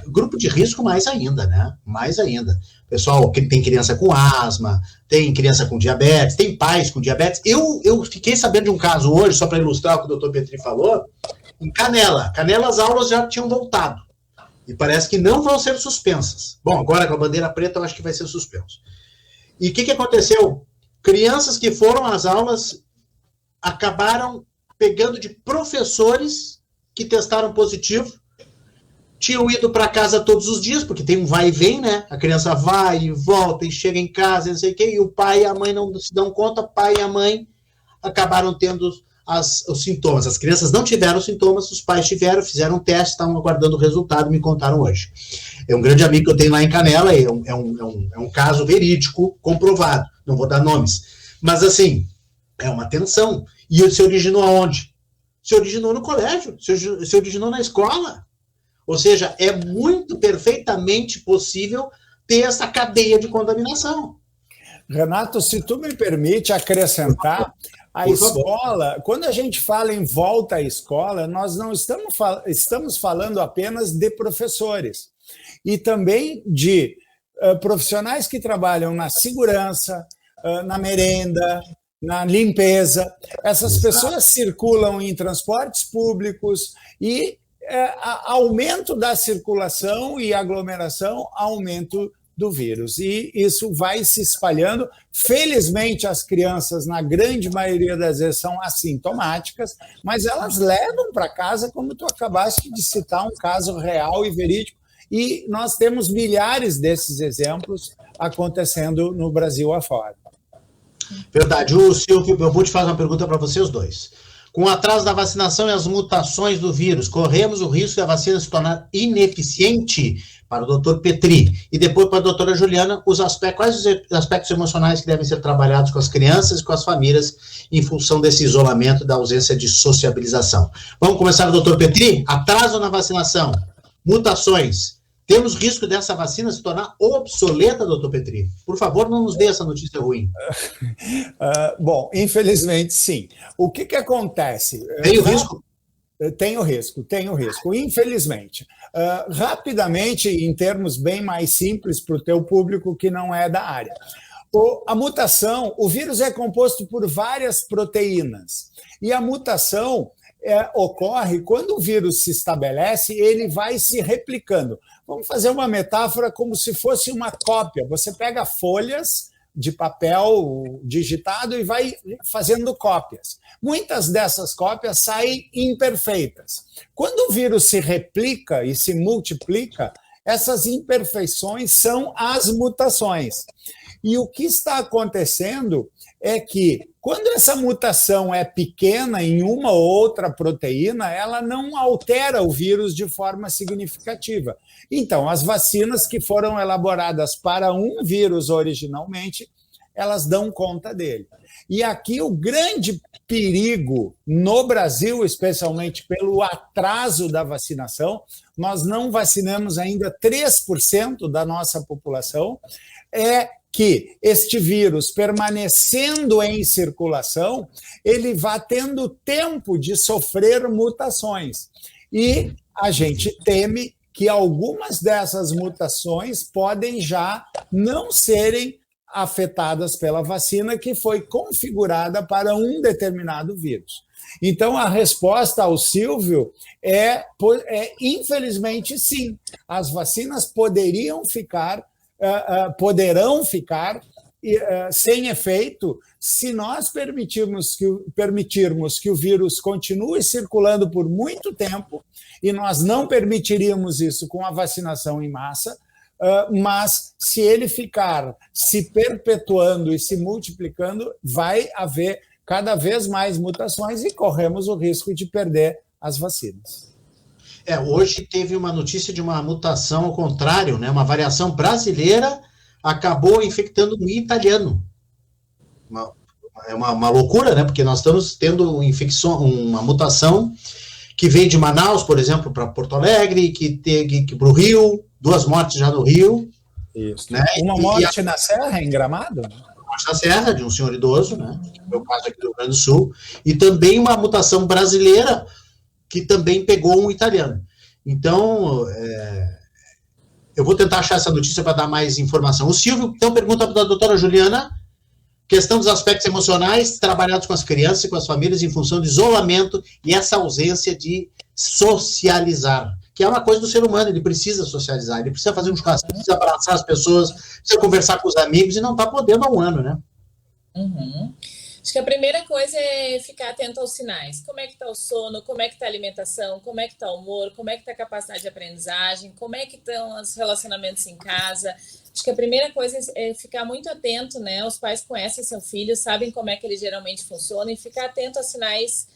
Grupo de risco mais ainda, né? Mais ainda. Pessoal que tem criança com asma, tem criança com diabetes, tem pais com diabetes. Eu fiquei sabendo de um caso hoje, só para ilustrar o que o doutor Petri falou, em Canela. Canela, as aulas já tinham voltado. E parece que não vão ser suspensas. Bom, agora com a bandeira preta eu acho que vai ser suspenso. E o que aconteceu? Crianças que foram às aulas acabaram pegando de professores que testaram positivo, tinham ido para casa todos os dias, porque tem um vai e vem, né? A criança vai e volta e chega em casa, não sei o quê, e o pai e a mãe não se dão conta, o pai e a mãe acabaram tendo os sintomas. As crianças não tiveram sintomas, os pais tiveram, fizeram um teste, estavam aguardando o resultado, me contaram hoje. É um grande amigo que eu tenho lá em Canela, é um caso verídico, comprovado, não vou dar nomes. Mas, assim, é uma tensão. E se originou aonde? Se originou no colégio, se originou na escola. Ou seja, é muito perfeitamente possível ter essa cadeia de contaminação. Renato, se tu me permite acrescentar, a escola, quando a gente fala em volta à escola, nós não estamos falando apenas de professores, e também de profissionais que trabalham na segurança, na merenda, na limpeza. Essas pessoas circulam em transportes públicos e aumento da circulação e aglomeração, aumento do vírus. E isso vai se espalhando. Felizmente, as crianças, na grande maioria das vezes, são assintomáticas, mas elas levam para casa, como tu acabaste de citar, um caso real e verídico. E nós temos milhares desses exemplos acontecendo no Brasil afora. Verdade. O Silvio Belbuti faz uma pergunta para vocês dois. Com o atraso da vacinação e as mutações do vírus, corremos o risco de a vacina se tornar ineficiente para o doutor Petri, e depois para a doutora Juliana, quais os aspectos emocionais que devem ser trabalhados com as crianças e com as famílias em função desse isolamento e da ausência de sociabilização. Vamos começar, doutor Petri? Atraso na vacinação, mutações. Temos risco dessa vacina se tornar obsoleta, doutor Petri? Por favor, não nos dê essa notícia ruim. Bom, infelizmente, sim. O que acontece? Tem o risco? Tem o risco, infelizmente. Rapidamente, em termos bem mais simples para o teu público que não é da área. A mutação, o vírus é composto por várias proteínas, e a mutação ocorre quando o vírus se estabelece, ele vai se replicando. Vamos fazer uma metáfora como se fosse uma cópia. Você pega folhas de papel digitado e vai fazendo cópias. Muitas dessas cópias saem imperfeitas. Quando o vírus se replica e se multiplica, essas imperfeições são as mutações. E o que está acontecendo é que, quando essa mutação é pequena em uma ou outra proteína, ela não altera o vírus de forma significativa. Então, as vacinas que foram elaboradas para um vírus originalmente, elas dão conta dele. E aqui o grande perigo no Brasil, especialmente pelo atraso da vacinação, nós não vacinamos ainda 3% da nossa população, é que este vírus, permanecendo em circulação, ele vá tendo tempo de sofrer mutações. E a gente teme que algumas dessas mutações podem já não serem afetadas pela vacina que foi configurada para um determinado vírus. Então, a resposta ao Silvio infelizmente, sim. As vacinas poderão ficar sem efeito se nós permitirmos que o vírus continue circulando por muito tempo, e nós não permitiríamos isso com a vacinação em massa, mas se ele ficar se perpetuando e se multiplicando, vai haver cada vez mais mutações e corremos o risco de perder as vacinas. Hoje teve uma notícia de uma mutação ao contrário, né? Uma variação brasileira acabou infectando um italiano. É uma loucura, né? Porque nós estamos tendo uma mutação que veio de Manaus, por exemplo, para Porto Alegre, que para o Rio, 2 mortes já no Rio. Isso. Né? Uma morte na Serra, em Gramado? Uma morte na Serra, de um senhor idoso, né? No meu caso aqui do Rio Grande do Sul. E também uma mutação brasileira que também pegou um italiano. Então, eu vou tentar achar essa notícia para dar mais informação. O Silvio, então, pergunta para a doutora Juliana, questão dos aspectos emocionais trabalhados com as crianças e com as famílias em função do isolamento e essa ausência de socializar, que é uma coisa do ser humano, ele precisa socializar, ele precisa fazer um churrasco, precisa abraçar as pessoas, precisa conversar com os amigos e não está podendo há um ano, né? Uhum. Acho que a primeira coisa é ficar atento aos sinais. Como é que está o sono, como é que está a alimentação, como é que está o humor, como é que está a capacidade de aprendizagem, como é que estão os relacionamentos em casa. Acho que a primeira coisa é ficar muito atento, né? Os pais conhecem seu filho, sabem como é que ele geralmente funciona e ficar atento a sinais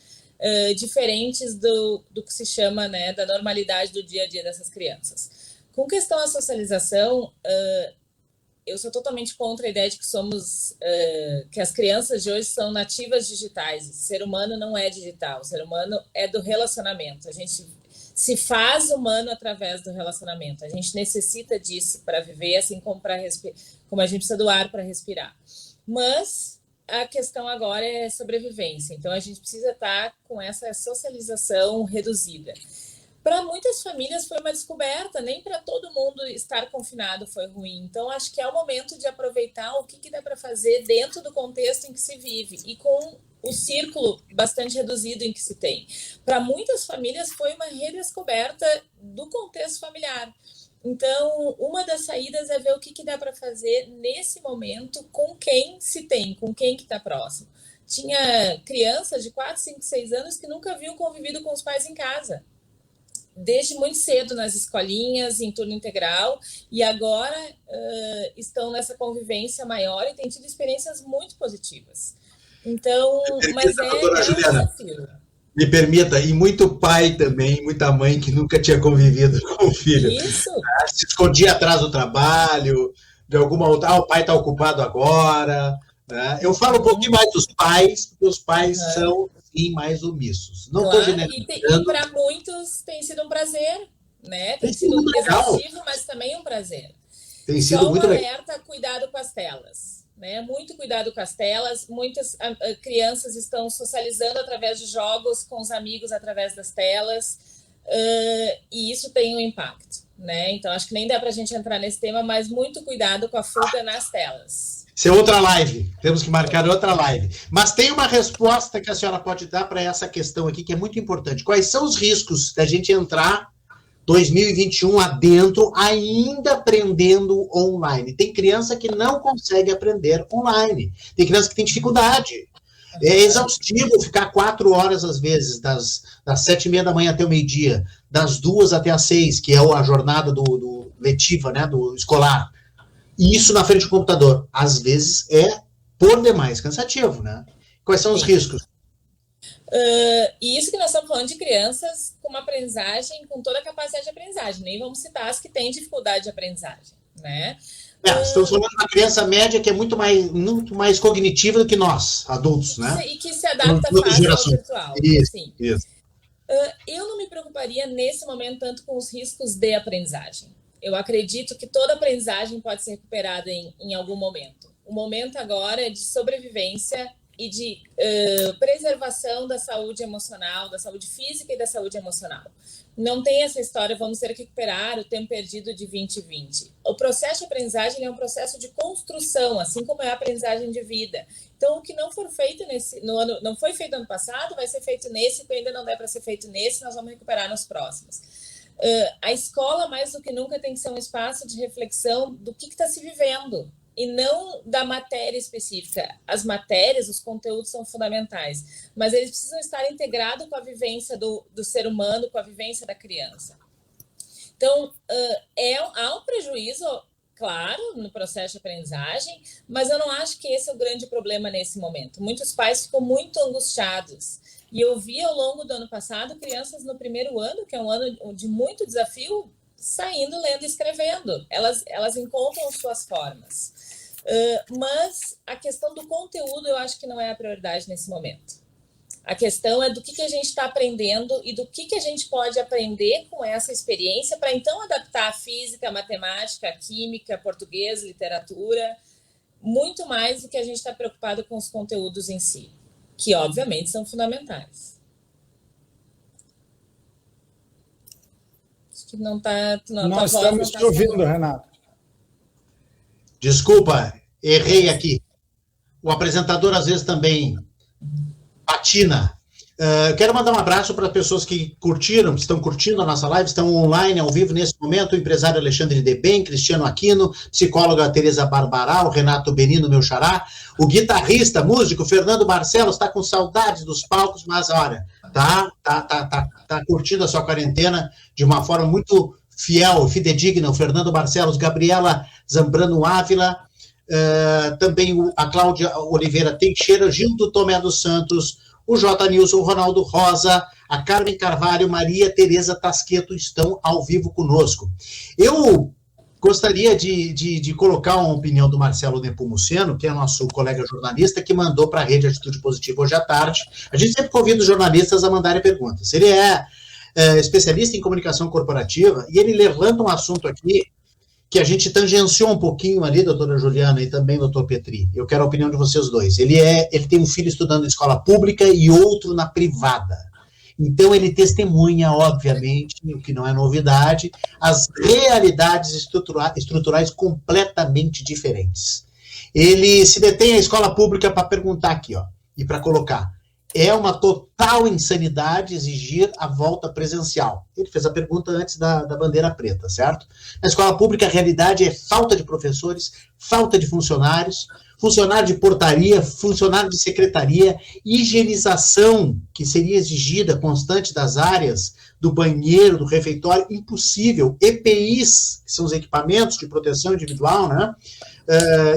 diferentes do que se chama, né, da normalidade do dia a dia dessas crianças. Com questão à socialização, eu sou totalmente contra a ideia de que as crianças de hoje são nativas digitais. O ser humano não é digital, o ser humano é do relacionamento. A gente se faz humano através do relacionamento. A gente necessita disso para viver, assim como a gente precisa do ar para respirar. Mas a questão agora é sobrevivência. Então, a gente precisa estar com essa socialização reduzida. Para muitas famílias foi uma descoberta, nem para todo mundo estar confinado foi ruim. Então, acho que é o momento de aproveitar o que dá para fazer dentro do contexto em que se vive e com o círculo bastante reduzido em que se tem. Para muitas famílias foi uma redescoberta do contexto familiar. Então, uma das saídas é ver o que dá para fazer nesse momento com quem se tem, com quem que está próximo. Tinha crianças de 4, 5, 6 anos que nunca haviam convivido com os pais em casa, desde muito cedo nas escolinhas, em turno integral, e agora estão nessa convivência maior e têm tido experiências muito positivas. Então, mas é um desafio. Me permita, e muito pai também, muita mãe que nunca tinha convivido com o filho. Isso. Se escondia atrás do trabalho, de alguma outra. O pai está ocupado agora. Né? Eu falo um pouquinho mais dos pais, porque os pais são, sim, mais omissos. Não estou generalizando. E para muitos tem sido um prazer, né? Tem sido um exaustivo, mas também um prazer. Tem sido muito legal. Alerta, cuidado com as telas. Né? Muito cuidado com as telas. Muitas crianças estão socializando através de jogos com os amigos através das telas, e isso tem um impacto. Né? Então, acho que nem dá para a gente entrar nesse tema, mas muito cuidado com a fuga nas telas. Isso é outra live, temos que marcar outra live. Mas tem uma resposta que a senhora pode dar para essa questão aqui, que é muito importante. Quais são os riscos da gente entrar 2021 adentro, ainda aprendendo online? Tem criança que não consegue aprender online. Tem criança que tem dificuldade. É exaustivo ficar 4 horas, às vezes, das 7h30 da manhã até o meio-dia, das 2 até as 6, que é a jornada do letiva, né, do escolar. E isso na frente do computador. Às vezes é, por demais, cansativo, né? Quais são os riscos? E isso que nós estamos falando de crianças com uma aprendizagem, com toda a capacidade de aprendizagem. Nem vamos citar as que têm dificuldade de aprendizagem, né? Estamos falando de uma criança média que é muito mais cognitiva do que nós, adultos, né? E que se adapta fácil ao virtual. Isso. Eu não me preocuparia nesse momento tanto com os riscos de aprendizagem. Eu acredito que toda aprendizagem pode ser recuperada em algum momento. O momento agora é de sobrevivência e de preservação da saúde emocional, da saúde física e da saúde emocional. Não tem essa história, vamos ter que recuperar o tempo perdido de 2020. O processo de aprendizagem é um processo de construção, assim como é a aprendizagem de vida. Então, o que não for feito não foi feito no ano passado, vai ser feito nesse, que ainda não der para ser feito nesse, nós vamos recuperar nos próximos. A escola, mais do que nunca, tem que ser um espaço de reflexão do que está se vivendo, e não da matéria específica. As matérias, os conteúdos são fundamentais, mas eles precisam estar integrados com a vivência do ser humano, com a vivência da criança. Então, há um prejuízo, claro, no processo de aprendizagem, mas eu não acho que esse é o grande problema nesse momento. Muitos pais ficam muito angustiados. E eu vi ao longo do ano passado crianças no primeiro ano, que é um ano de muito desafio, saindo, lendo e escrevendo. Elas encontram suas formas. Mas a questão do conteúdo eu acho que não é a prioridade nesse momento. A questão é do que a gente está aprendendo e do que a gente pode aprender com essa experiência para então adaptar a física, a matemática, a química, português, literatura, muito mais do que a gente está preocupado com os conteúdos em si, que obviamente são fundamentais. Acho que não está... Nós estamos te ouvindo, Renato. Desculpa, errei aqui. O apresentador às vezes também patina. Quero mandar um abraço para as pessoas que curtiram, que estão curtindo a nossa live, estão online, ao vivo nesse momento, o empresário Alexandre Debem, Cristiano Aquino, psicóloga Tereza Barbaral, Renato Benino, meu xará, o guitarrista, músico Fernando Barcelos, está com saudades dos palcos, mas olha, tá curtindo a sua quarentena de uma forma muito fiel e fidedigna, o Fernando Barcelos, Gabriela Zambrano Ávila, também a Cláudia Oliveira Teixeira, Gildo Tomé dos Santos, o J. Nilson, o Ronaldo Rosa, a Carmen Carvalho, Maria Tereza Tasqueto estão ao vivo conosco. Eu gostaria de colocar uma opinião do Marcelo Nepomuceno, que é nosso colega jornalista, que mandou para a Rede Atitude Positiva hoje à tarde. A gente sempre convida os jornalistas a mandarem perguntas. Ele é especialista em comunicação corporativa e ele levanta um assunto aqui que a gente tangenciou um pouquinho ali, doutora Juliana, e também doutor Petri. Eu quero a opinião de vocês dois. Ele tem um filho estudando em escola pública e outro na privada. Então, ele testemunha, obviamente, o que não é novidade, as realidades estruturais completamente diferentes. Ele se detém à escola pública para perguntar aqui, ó, e para colocar. É uma total insanidade exigir a volta presencial. Ele fez a pergunta antes da bandeira preta, certo? Na escola pública, a realidade é falta de professores, falta de funcionários, funcionário de portaria, funcionário de secretaria, higienização que seria exigida constante das áreas, do banheiro, do refeitório, impossível. EPIs, que são os equipamentos de proteção individual, né?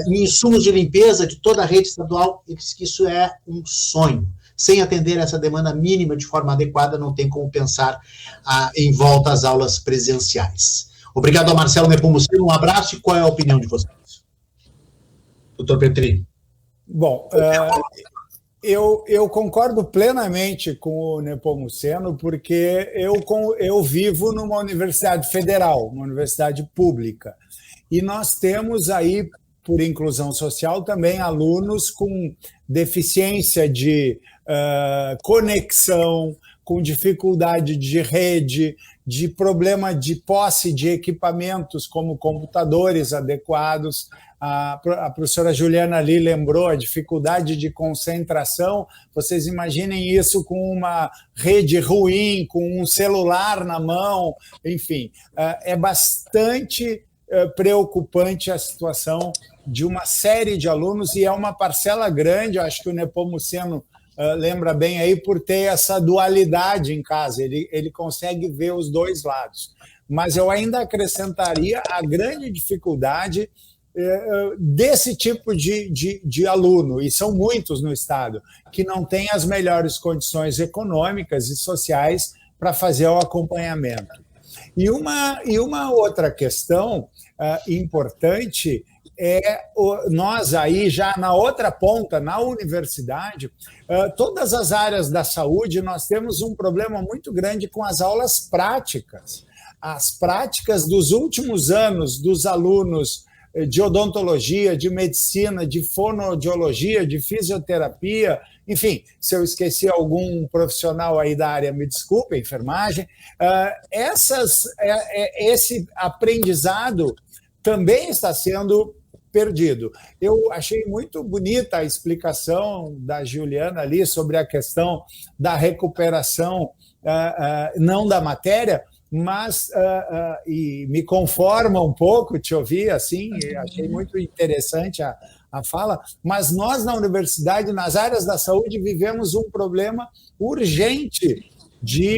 Insumos de limpeza de toda a rede estadual, ele diz que isso é um sonho. sem atender essa demanda mínima de forma adequada, não tem como pensar em volta às aulas presenciais. Obrigado ao Marcelo Nepomuceno, um abraço, e qual é a opinião de vocês? Doutor Petri. Bom, eu concordo plenamente com o Nepomuceno, porque eu vivo numa universidade federal, uma universidade pública, e nós temos aí, por inclusão social, também alunos com deficiência de conexão, com dificuldade de rede, de problema de posse de equipamentos como computadores adequados. A professora Juliana ali lembrou a dificuldade de concentração. Vocês imaginem isso com uma rede ruim, com um celular na mão, enfim. É bastante preocupante a situação de uma série de alunos, e é uma parcela grande, acho que o Nepomuceno lembra bem aí, por ter essa dualidade em casa, ele consegue ver os dois lados. Mas eu ainda acrescentaria a grande dificuldade desse tipo de aluno, e são muitos no estado, que não têm as melhores condições econômicas e sociais para fazer o acompanhamento. E uma outra questão importante nós aí já na outra ponta, na universidade, todas as áreas da saúde, nós temos um problema muito grande com as aulas práticas. As práticas dos últimos anos dos alunos de odontologia, de medicina, de fonoaudiologia, de fisioterapia, enfim, se eu esqueci algum profissional aí da área, me desculpe, enfermagem, esse aprendizado também está sendo perdido. Eu achei muito bonita a explicação da Juliana ali sobre a questão da recuperação, não da matéria, mas e me conforma um pouco te ouvir assim, achei muito interessante a fala, mas nós na universidade, nas áreas da saúde, vivemos um problema urgente de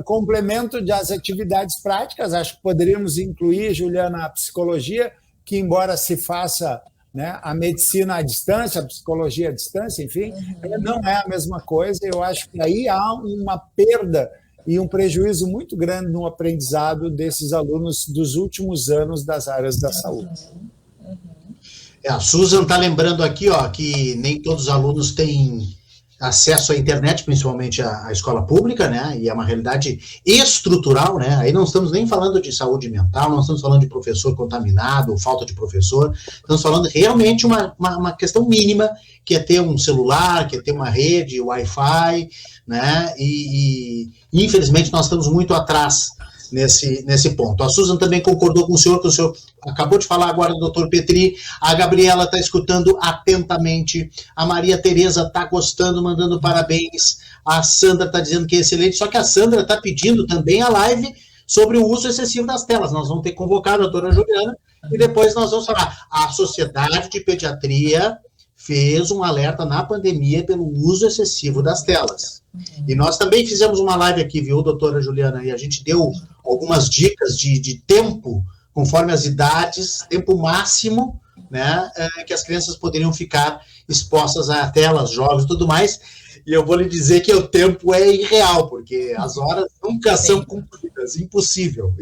complemento das atividades práticas. Acho que poderíamos incluir, Juliana, a psicologia, que embora se faça, né, a medicina à distância, a psicologia à distância, enfim, não é a mesma coisa. Eu acho que aí há uma perda e um prejuízo muito grande no aprendizado desses alunos dos últimos anos das áreas da saúde. A Susan está lembrando aqui, que nem todos os alunos têm acesso à internet, principalmente à escola pública, né? E é uma realidade estrutural, né? Aí não estamos nem falando de saúde mental, não estamos falando de professor contaminado, falta de professor, estamos falando realmente uma questão mínima, que é ter um celular, que é ter uma rede, Wi-Fi, né? E infelizmente nós estamos muito atrás nesse ponto. A Susan também concordou com o senhor, que o senhor acabou de falar agora do doutor Petri. A Gabriela está escutando atentamente, a Maria Tereza está gostando, mandando parabéns, a Sandra está dizendo que é excelente, só que a Sandra está pedindo também a live sobre o uso excessivo das telas. Nós vamos ter que convocar a doutora Juliana e depois nós vamos falar. A Sociedade de Pediatria fez um alerta na pandemia pelo uso excessivo das telas. E nós também fizemos uma live aqui, viu, doutora Juliana? E a gente deu algumas dicas de tempo, conforme as idades, tempo máximo, né, que as crianças poderiam ficar expostas a telas, jogos e tudo mais. E eu vou lhe dizer que o tempo é irreal, porque as horas nunca são cumpridas. Impossível.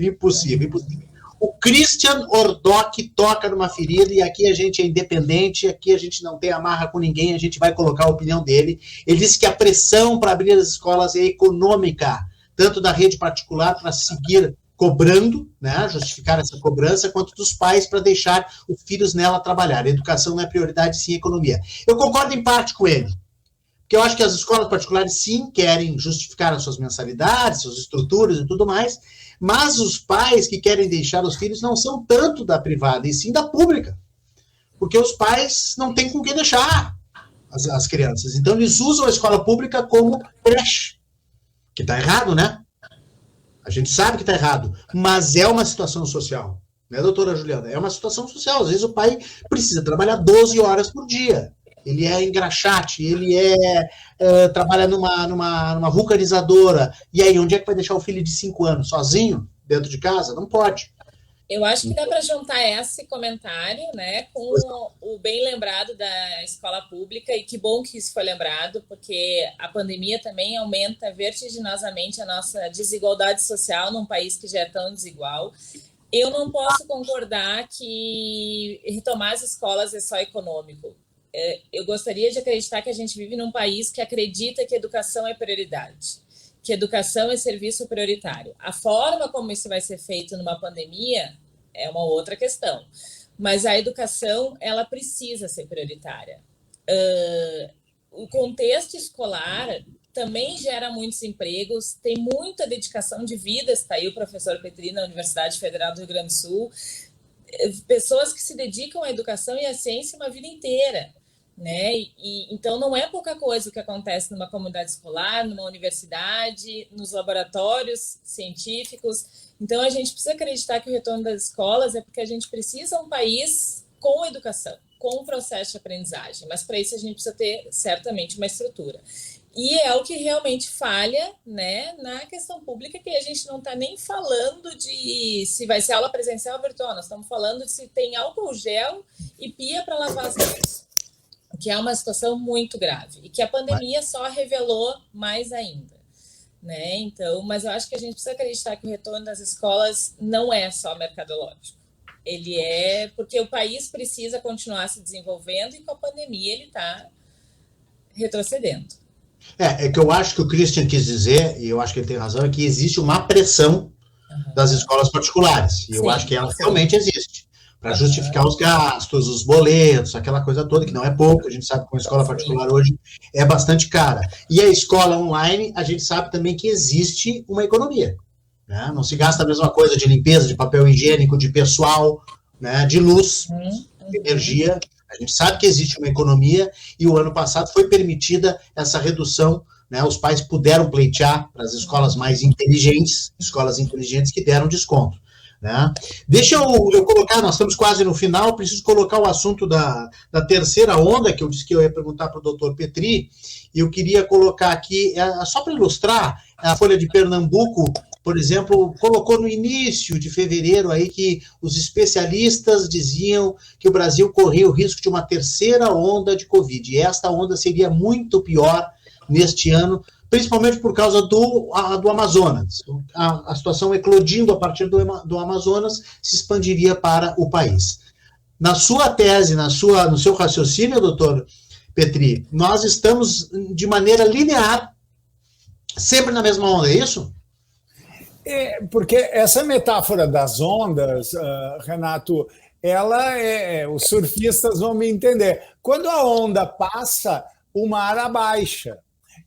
O Christian Ordoc toca numa ferida, e aqui a gente é independente, aqui a gente não tem amarra com ninguém, a gente vai colocar a opinião dele. Ele disse que a pressão para abrir as escolas é econômica, tanto da rede particular para seguir cobrando, né, justificar essa cobrança, quanto dos pais para deixar os filhos nela trabalhar. A educação não é prioridade, sim economia. Eu concordo em parte com ele, porque eu acho que as escolas particulares, sim, querem justificar as suas mensalidades, suas estruturas e tudo mais, mas os pais que querem deixar os filhos não são tanto da privada, e sim da pública. Porque os pais não têm com quem deixar as crianças. Então, eles usam a escola pública como creche. Que está errado, né? A gente sabe que está errado. Mas é uma situação social. Né, doutora Juliana? É uma situação social. Às vezes o pai precisa trabalhar 12 horas por dia. Ele é engraxate, ele trabalha numa vulcanizadora. E aí, onde é que vai deixar o filho de 5 anos? Sozinho? Dentro de casa? Não pode. Eu acho que dá para juntar esse comentário, né, com o bem lembrado da escola pública, e que bom que isso foi lembrado, porque a pandemia também aumenta vertiginosamente a nossa desigualdade social num país que já é tão desigual. Eu não posso concordar que retomar as escolas é só econômico. Eu gostaria de acreditar que a gente vive num país que acredita que educação é prioridade, que educação é serviço prioritário. A forma como isso vai ser feito numa pandemia é uma outra questão, mas a educação, ela precisa ser prioritária. O contexto escolar também gera muitos empregos, tem muita dedicação de vidas, está aí o professor Petri na Universidade Federal do Rio Grande do Sul, pessoas que se dedicam à educação e à ciência uma vida inteira, né? Então não é pouca coisa o que acontece numa comunidade escolar, numa universidade, nos laboratórios científicos. Então a gente precisa acreditar que o retorno das escolas é porque a gente precisa de um país com educação, com um processo de aprendizagem, mas para isso a gente precisa ter certamente uma estrutura. E é o que realmente falha, né, na questão pública, que a gente não está nem falando de se vai ser aula presencial ou virtual, nós estamos falando de se tem álcool gel e pia para lavar as mãos, que é uma situação muito grave e que a pandemia só revelou mais ainda, né? Então, mas eu acho que a gente precisa acreditar que o retorno das escolas não é só mercadológico. Ele é porque o país precisa continuar se desenvolvendo e com a pandemia ele está retrocedendo. É que eu acho que o Christian quis dizer, e eu acho que ele tem razão, é que existe uma pressão das escolas particulares. E eu acho que ela realmente existe. Para justificar os gastos, os boletos, aquela coisa toda, que não é pouco, a gente sabe que uma escola particular hoje é bastante cara. E a escola online, a gente sabe também que existe uma economia, né? Não se gasta a mesma coisa de limpeza, de papel higiênico, de pessoal, né? De luz, de energia. A gente sabe que existe uma economia e o ano passado foi permitida essa redução, né? Os pais puderam pleitear para as escolas mais inteligentes, escolas inteligentes que deram desconto, né? Deixa eu colocar, nós estamos quase no final, preciso colocar o assunto da terceira onda, que eu disse que eu ia perguntar para o doutor Petri, e eu queria colocar aqui, só para ilustrar, a Folha de Pernambuco, por exemplo, colocou no início de fevereiro aí que os especialistas diziam que o Brasil corria o risco de uma terceira onda de Covid, e esta onda seria muito pior neste ano, principalmente por causa do Amazonas. A situação eclodindo a partir do Amazonas se expandiria para o país. Na sua tese, no seu raciocínio, doutor Petri, nós estamos de maneira linear, sempre na mesma onda, é isso? Porque essa metáfora das ondas, Renato, os surfistas vão me entender. Quando a onda passa, o mar abaixa.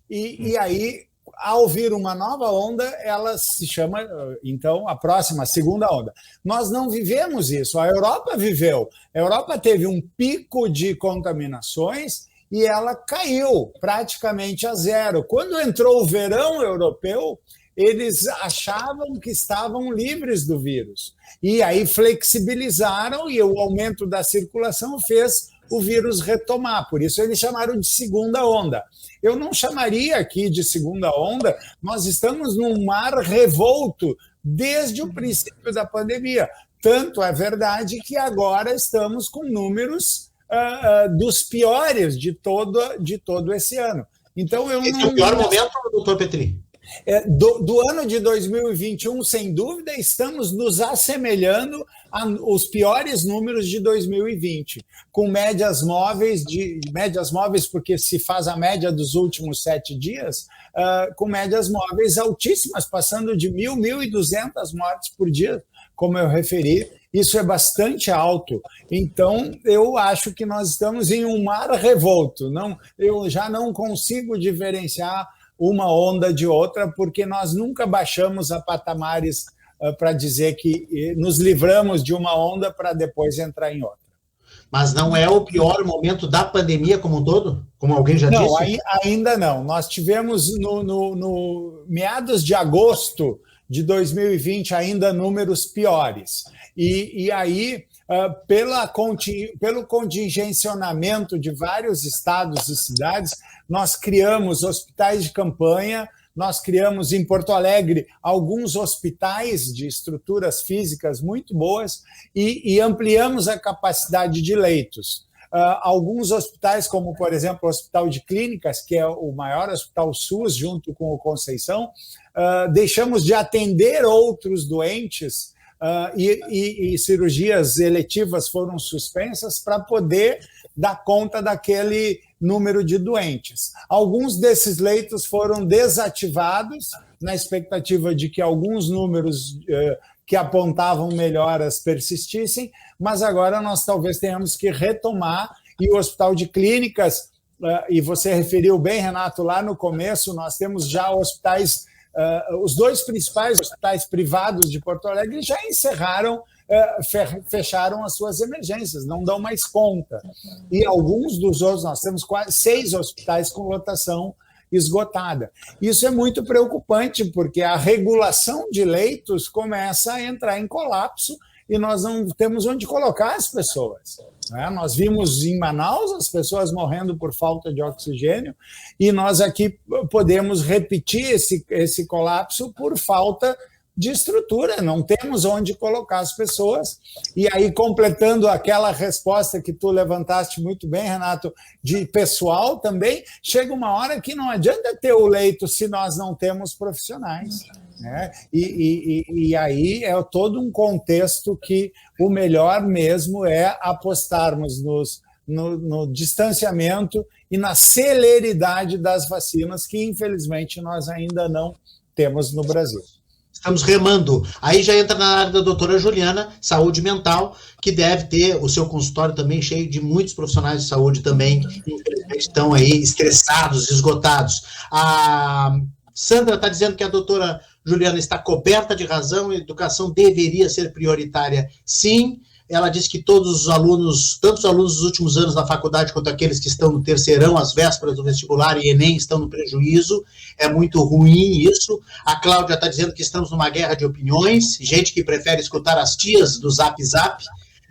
E aí, ao vir uma nova onda, ela se chama, então, a próxima, a segunda onda. Nós não vivemos isso, a Europa viveu. A Europa teve um pico de contaminações e ela caiu praticamente a zero. Quando entrou o verão europeu, eles achavam que estavam livres do vírus. E aí flexibilizaram e o aumento da circulação fez o vírus retomar. Por isso eles chamaram de segunda onda. Eu não chamaria aqui de segunda onda, nós estamos num mar revolto desde o princípio da pandemia. Tanto é verdade que agora estamos com números dos piores de todo esse ano. Então, esse é o pior momento, doutor Petri? Do ano de 2021, sem dúvida, estamos nos assemelhando aos piores números de 2020, com médias móveis, porque se faz a média dos últimos 7 dias, com médias móveis altíssimas, passando de 1.200 mortes por dia, como eu referi. Isso é bastante alto. Então, eu acho que nós estamos em um mar revolto. Eu já não consigo diferenciar uma onda de outra, porque nós nunca baixamos a patamares para dizer que nos livramos de uma onda para depois entrar em outra. Mas não é o pior momento da pandemia como um todo? Como alguém já disse? Não, ainda não. Nós tivemos no meados de agosto de 2020 ainda números piores. E aí, pelo contingenciamento de vários estados e cidades, nós criamos hospitais de campanha, nós criamos em Porto Alegre alguns hospitais de estruturas físicas muito boas e ampliamos a capacidade de leitos. Alguns hospitais, como, por exemplo, o Hospital de Clínicas, que é o maior hospital SUS, junto com o Conceição, deixamos de atender outros doentes e cirurgias eletivas foram suspensas para poder dar conta daquele número de doentes. Alguns desses leitos foram desativados na expectativa de que alguns números que apontavam melhoras persistissem, mas agora nós talvez tenhamos que retomar, e o Hospital de Clínicas, e você referiu bem, Renato, lá no começo, nós temos já hospitais, os dois principais hospitais privados de Porto Alegre já encerraram, fecharam as suas emergências, não dão mais conta. E alguns dos outros, nós temos quase 6 hospitais com lotação esgotada. Isso é muito preocupante, porque a regulação de leitos começa a entrar em colapso e nós não temos onde colocar as pessoas. Nós vimos em Manaus as pessoas morrendo por falta de oxigênio e nós aqui podemos repetir esse colapso por falta de estrutura, não temos onde colocar as pessoas. E aí, completando aquela resposta que tu levantaste muito bem, Renato, de pessoal também, chega uma hora que não adianta ter o leito se nós não temos profissionais. Né? E aí é todo um contexto que o melhor mesmo é apostarmos no distanciamento e na celeridade das vacinas, que infelizmente nós ainda não temos no Brasil. Estamos remando. Aí já entra na área da doutora Juliana, saúde mental, que deve ter o seu consultório também cheio de muitos profissionais de saúde também, que infelizmente estão aí estressados, esgotados. A Sandra está dizendo que a doutora Juliana está coberta de razão, a educação deveria ser prioritária, sim. Ela diz que todos os alunos, tanto os alunos dos últimos anos da faculdade, quanto aqueles que estão no terceirão, às vésperas do vestibular e Enem, estão no prejuízo. É muito ruim isso. A Cláudia está dizendo que estamos numa guerra de opiniões, gente que prefere escutar as tias do Zap Zap,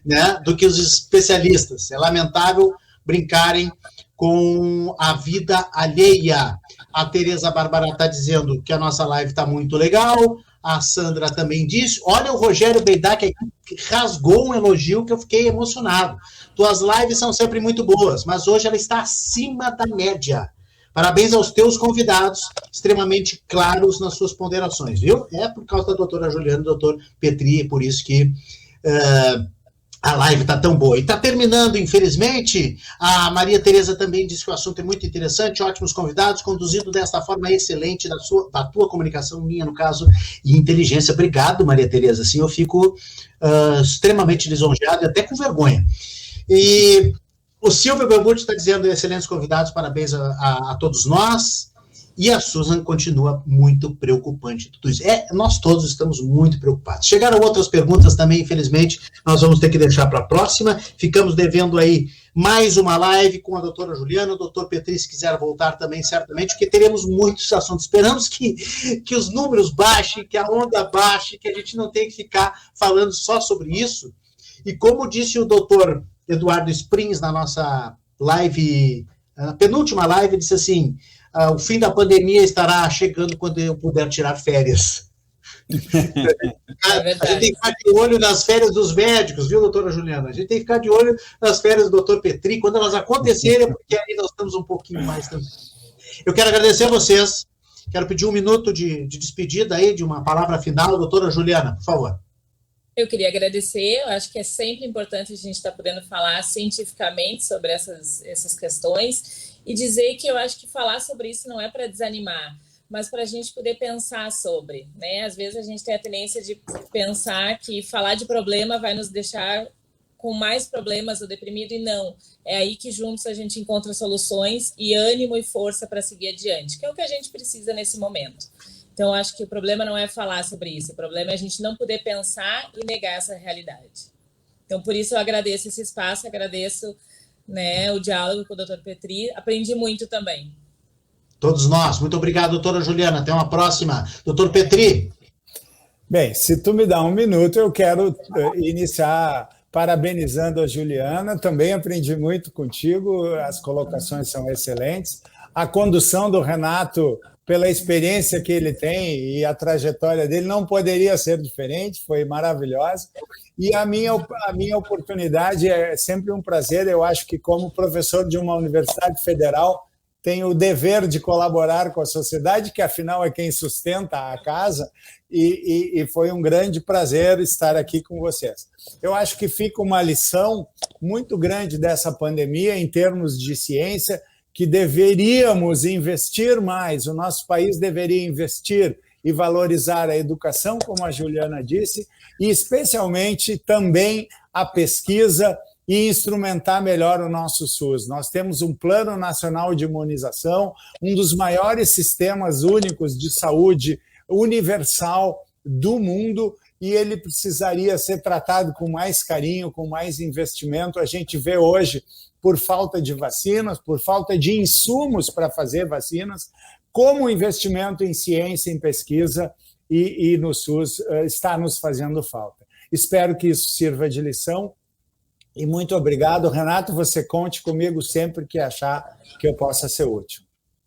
né, do que os especialistas. É lamentável brincarem com a vida alheia. A Tereza Bárbara está dizendo que a nossa live está muito legal. A Sandra também disse. Olha o Rogério Beidac aqui, que rasgou um elogio que eu fiquei emocionado. Tuas lives são sempre muito boas, mas hoje ela está acima da média. Parabéns aos teus convidados, extremamente claros nas suas ponderações, viu? É por causa da doutora Juliana e do doutor Petri, por isso que a live está tão boa. E está terminando, infelizmente. A Maria Tereza também disse que o assunto é muito interessante, ótimos convidados, conduzido desta forma excelente da tua comunicação, minha, no caso, e inteligência. Obrigado, Maria Tereza. Assim, eu fico extremamente lisonjeado e até com vergonha. E o Silvio Belbucci está dizendo excelentes convidados, parabéns a todos nós. E a Susan continua muito preocupante tudo isso. Nós todos estamos muito preocupados. Chegaram outras perguntas também, infelizmente, nós vamos ter que deixar para a próxima. Ficamos devendo aí mais uma live com a doutora Juliana, o doutor Petri, se quiser voltar também, certamente, porque teremos muitos assuntos. Esperamos que os números baixem, que a onda baixe, que a gente não tenha que ficar falando só sobre isso. E como disse o doutor Eduardo Springs na nossa live, na penúltima live, disse assim: o fim da pandemia estará chegando quando eu puder tirar férias. A gente tem que ficar de olho nas férias dos médicos, viu, doutora Juliana? A gente tem que ficar de olho nas férias do doutor Petri, quando elas acontecerem, porque aí nós estamos um pouquinho mais também. Eu quero agradecer a vocês, quero pedir um minuto de despedida aí, de uma palavra final. Doutora Juliana, por favor. Eu queria agradecer, eu acho que é sempre importante a gente estar podendo falar cientificamente sobre essas questões e dizer que eu acho que falar sobre isso não é para desanimar, mas para a gente poder pensar sobre, né? Às vezes a gente tem a tendência de pensar que falar de problema vai nos deixar com mais problemas ou deprimido, e não. É aí que juntos a gente encontra soluções e ânimo e força para seguir adiante, que é o que a gente precisa nesse momento. Então, acho que o problema não é falar sobre isso, o problema é a gente não poder pensar e negar essa realidade. Então, por isso eu agradeço esse espaço, agradeço, né, o diálogo com o doutor Petri, aprendi muito também. Todos nós. Muito obrigado, doutora Juliana. Até uma próxima. Doutor Petri. Bem, se tu me dá um minuto, eu quero iniciar parabenizando a Juliana. Também aprendi muito contigo, as colocações são excelentes. a condução do Renato, pela experiência que ele tem e a trajetória dele, não poderia ser diferente, foi maravilhosa. E a minha oportunidade é sempre um prazer. Eu acho que, como professor de uma universidade federal, tenho o dever de colaborar com a sociedade, que afinal é quem sustenta a casa, e foi um grande prazer estar aqui com vocês. Eu acho que fica uma lição muito grande dessa pandemia em termos de ciência, que deveríamos investir mais, o nosso país deveria investir e valorizar a educação, como a Juliana disse, e especialmente também a pesquisa e instrumentar melhor o nosso SUS. Nós temos um Plano Nacional de Imunização, um dos maiores sistemas únicos de saúde universal do mundo, e ele precisaria ser tratado com mais carinho, com mais investimento. A gente vê hoje, por falta de vacinas, por falta de insumos para fazer vacinas, como o investimento em ciência, em pesquisa e no SUS está nos fazendo falta. Espero que isso sirva de lição e muito obrigado. Renato, você conte comigo sempre que achar que eu possa ser útil.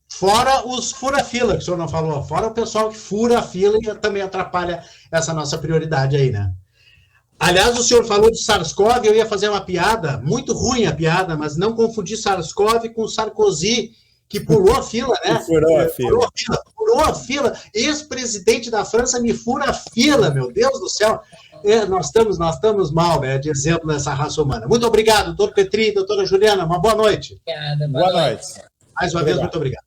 Fora os fura-fila, que o senhor não falou, fora o pessoal que fura a fila e também atrapalha essa nossa prioridade aí, né? Aliás, o senhor falou de SARS-CoV, eu ia fazer uma piada, muito ruim a piada, mas não confundir SARS-CoV com Sarkozy, que pulou a fila, né? Furou a fila. Furou a fila. Ex-presidente da França me fura a fila, meu Deus do céu. Nós estamos mal, né, de exemplo nessa raça humana. Muito obrigado, doutor Petri, doutora Juliana, uma boa noite. Obrigada, boa noite. Mais uma vez, muito obrigado.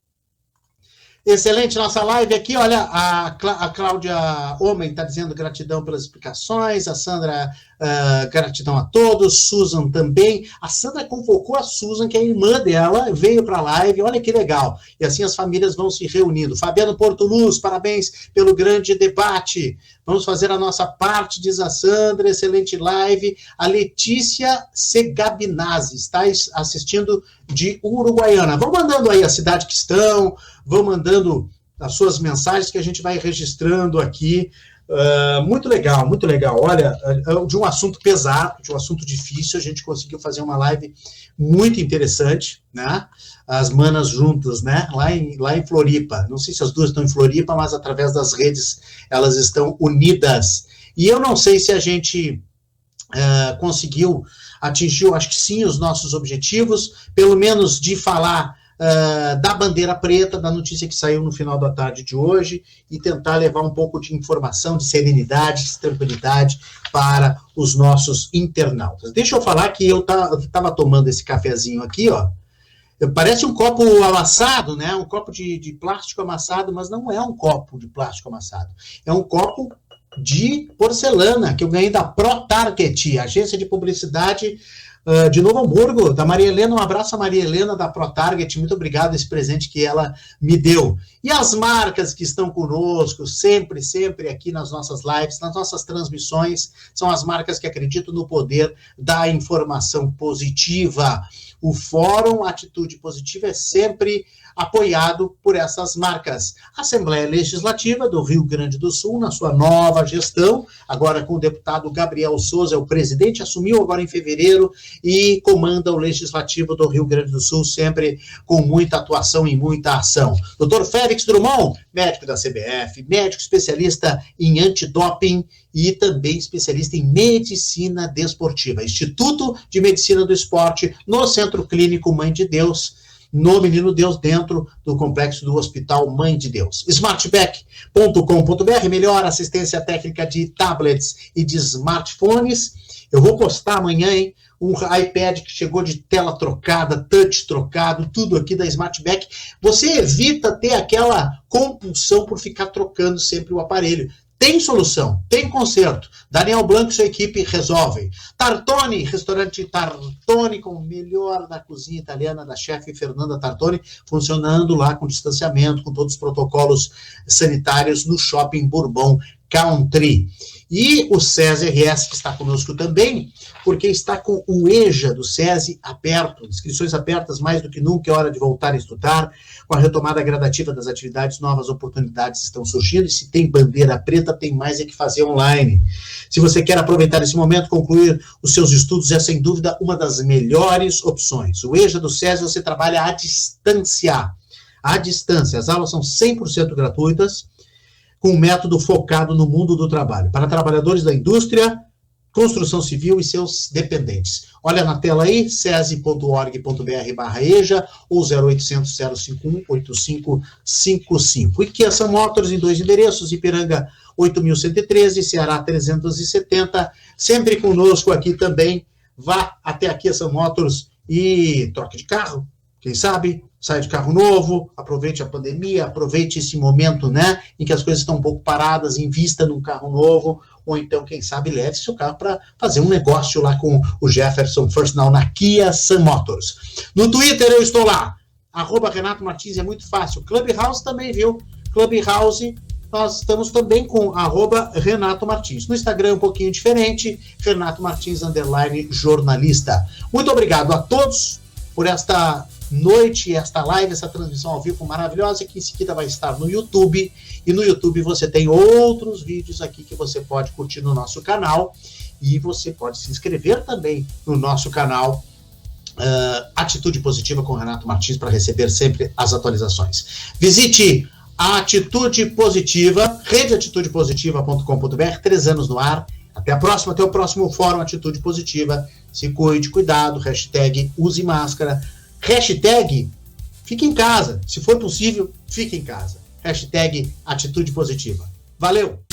Excelente nossa live aqui, olha, a Cláudia Homem está dizendo gratidão pelas explicações, a Sandra, gratidão a todos, Susan também, a Sandra convocou a Susan, que é a irmã dela, veio para a live, olha que legal, e assim as famílias vão se reunindo. Fabiano Portoluz, parabéns pelo grande debate, vamos fazer a nossa parte, diz a Sandra, excelente live. A Letícia Segabinazzi está assistindo de Uruguaiana. Vão mandando aí a cidade que estão, vão mandando as suas mensagens que a gente vai registrando aqui. Muito legal, muito legal. Olha, de um assunto pesado, de um assunto difícil, a gente conseguiu fazer uma live muito interessante, né? As manas juntas, né? Lá em Floripa. Não sei se as duas estão em Floripa, mas através das redes elas estão unidas. E eu não sei se a gente conseguiu atingir, eu acho que sim, os nossos objetivos, pelo menos de falar da bandeira preta, da notícia que saiu no final da tarde de hoje, e tentar levar um pouco de informação, de serenidade, de tranquilidade para os nossos internautas. Deixa eu falar que eu estava tomando esse cafezinho aqui, ó, parece um copo amassado, né, um copo de plástico amassado, mas não é um copo de plástico amassado, é um copo de porcelana, que eu ganhei da ProTarget, agência de publicidade de Novo Hamburgo, da Maria Helena. Um abraço a Maria Helena da ProTarget, muito obrigado esse presente que ela me deu. E as marcas que estão conosco, sempre aqui nas nossas lives, nas nossas transmissões, são as marcas que acreditam no poder da informação positiva. O Fórum Atitude Positiva é sempre apoiado por essas marcas. A Assembleia Legislativa do Rio Grande do Sul, na sua nova gestão, agora com o deputado Gabriel Souza, é o presidente, assumiu agora em fevereiro e comanda o Legislativo do Rio Grande do Sul, sempre com muita atuação e muita ação. Dr. Félix Drummond, médico da CBF, médico especialista em antidoping e também especialista em medicina desportiva. Instituto de Medicina do Esporte, no Centro Clínico Mãe de Deus, no Menino Deus, dentro do complexo do Hospital Mãe de Deus. Smartback.com.br, melhor assistência técnica de tablets e de smartphones. Eu vou postar amanhã, hein, um iPad que chegou de tela trocada, touch trocado, tudo aqui da Smartback. Você evita ter aquela compulsão por ficar trocando sempre o aparelho. Tem solução, tem conserto. Daniel Blanco e sua equipe resolvem. Tartone, restaurante Tartone, com o melhor da cozinha italiana da chefe Fernanda Tartone, funcionando lá com distanciamento, com todos os protocolos sanitários no Shopping Bourbon Country. E o SESI RS, que está conosco também, porque está com o EJA do SESI aberto, inscrições abertas mais do que nunca, é hora de voltar a estudar. Com a retomada gradativa das atividades, novas oportunidades estão surgindo, e se tem bandeira preta, tem mais é que fazer online. Se você quer aproveitar esse momento, concluir os seus estudos, é sem dúvida uma das melhores opções. O EJA do SESI, você trabalha à distância. à distância. As aulas são 100% gratuitas, com um método focado no mundo do trabalho, para trabalhadores da indústria, construção civil e seus dependentes. Olha na tela aí, sesi.org.br/EJA ou 0800 051 8555. E Kia Sun Motors em 2 endereços, Ipiranga 8113, Ceará 370. Sempre conosco aqui também. Vá até a Kia Sun Motors e troque de carro. Quem sabe, sai de carro novo, aproveite a pandemia, aproveite esse momento, né, em que as coisas estão um pouco paradas, invista num carro novo, ou então, quem sabe, leve seu carro para fazer um negócio lá com o Jefferson First Now na Kia Sun Motors. No Twitter eu estou lá, @Renato Martins, é muito fácil. Clubhouse também, viu? Clubhouse, nós estamos também com @Renato Martins. No Instagram é um pouquinho diferente, Renato Martins _jornalista. Muito obrigado a todos por esta noite, esta live, essa transmissão ao vivo maravilhosa, que em seguida vai estar no YouTube, e no YouTube você tem outros vídeos aqui que você pode curtir no nosso canal, e você pode se inscrever também no nosso canal Atitude Positiva com Renato Martins para receber sempre as atualizações. Visite a Atitude Positiva, redeatitudepositiva.com.br, 3 anos no ar. Até a próxima, até o próximo Fórum Atitude Positiva. Se cuide, cuidado, hashtag use máscara, hashtag fique em casa, se for possível, fique em casa. Hashtag Atitude Positiva. Valeu!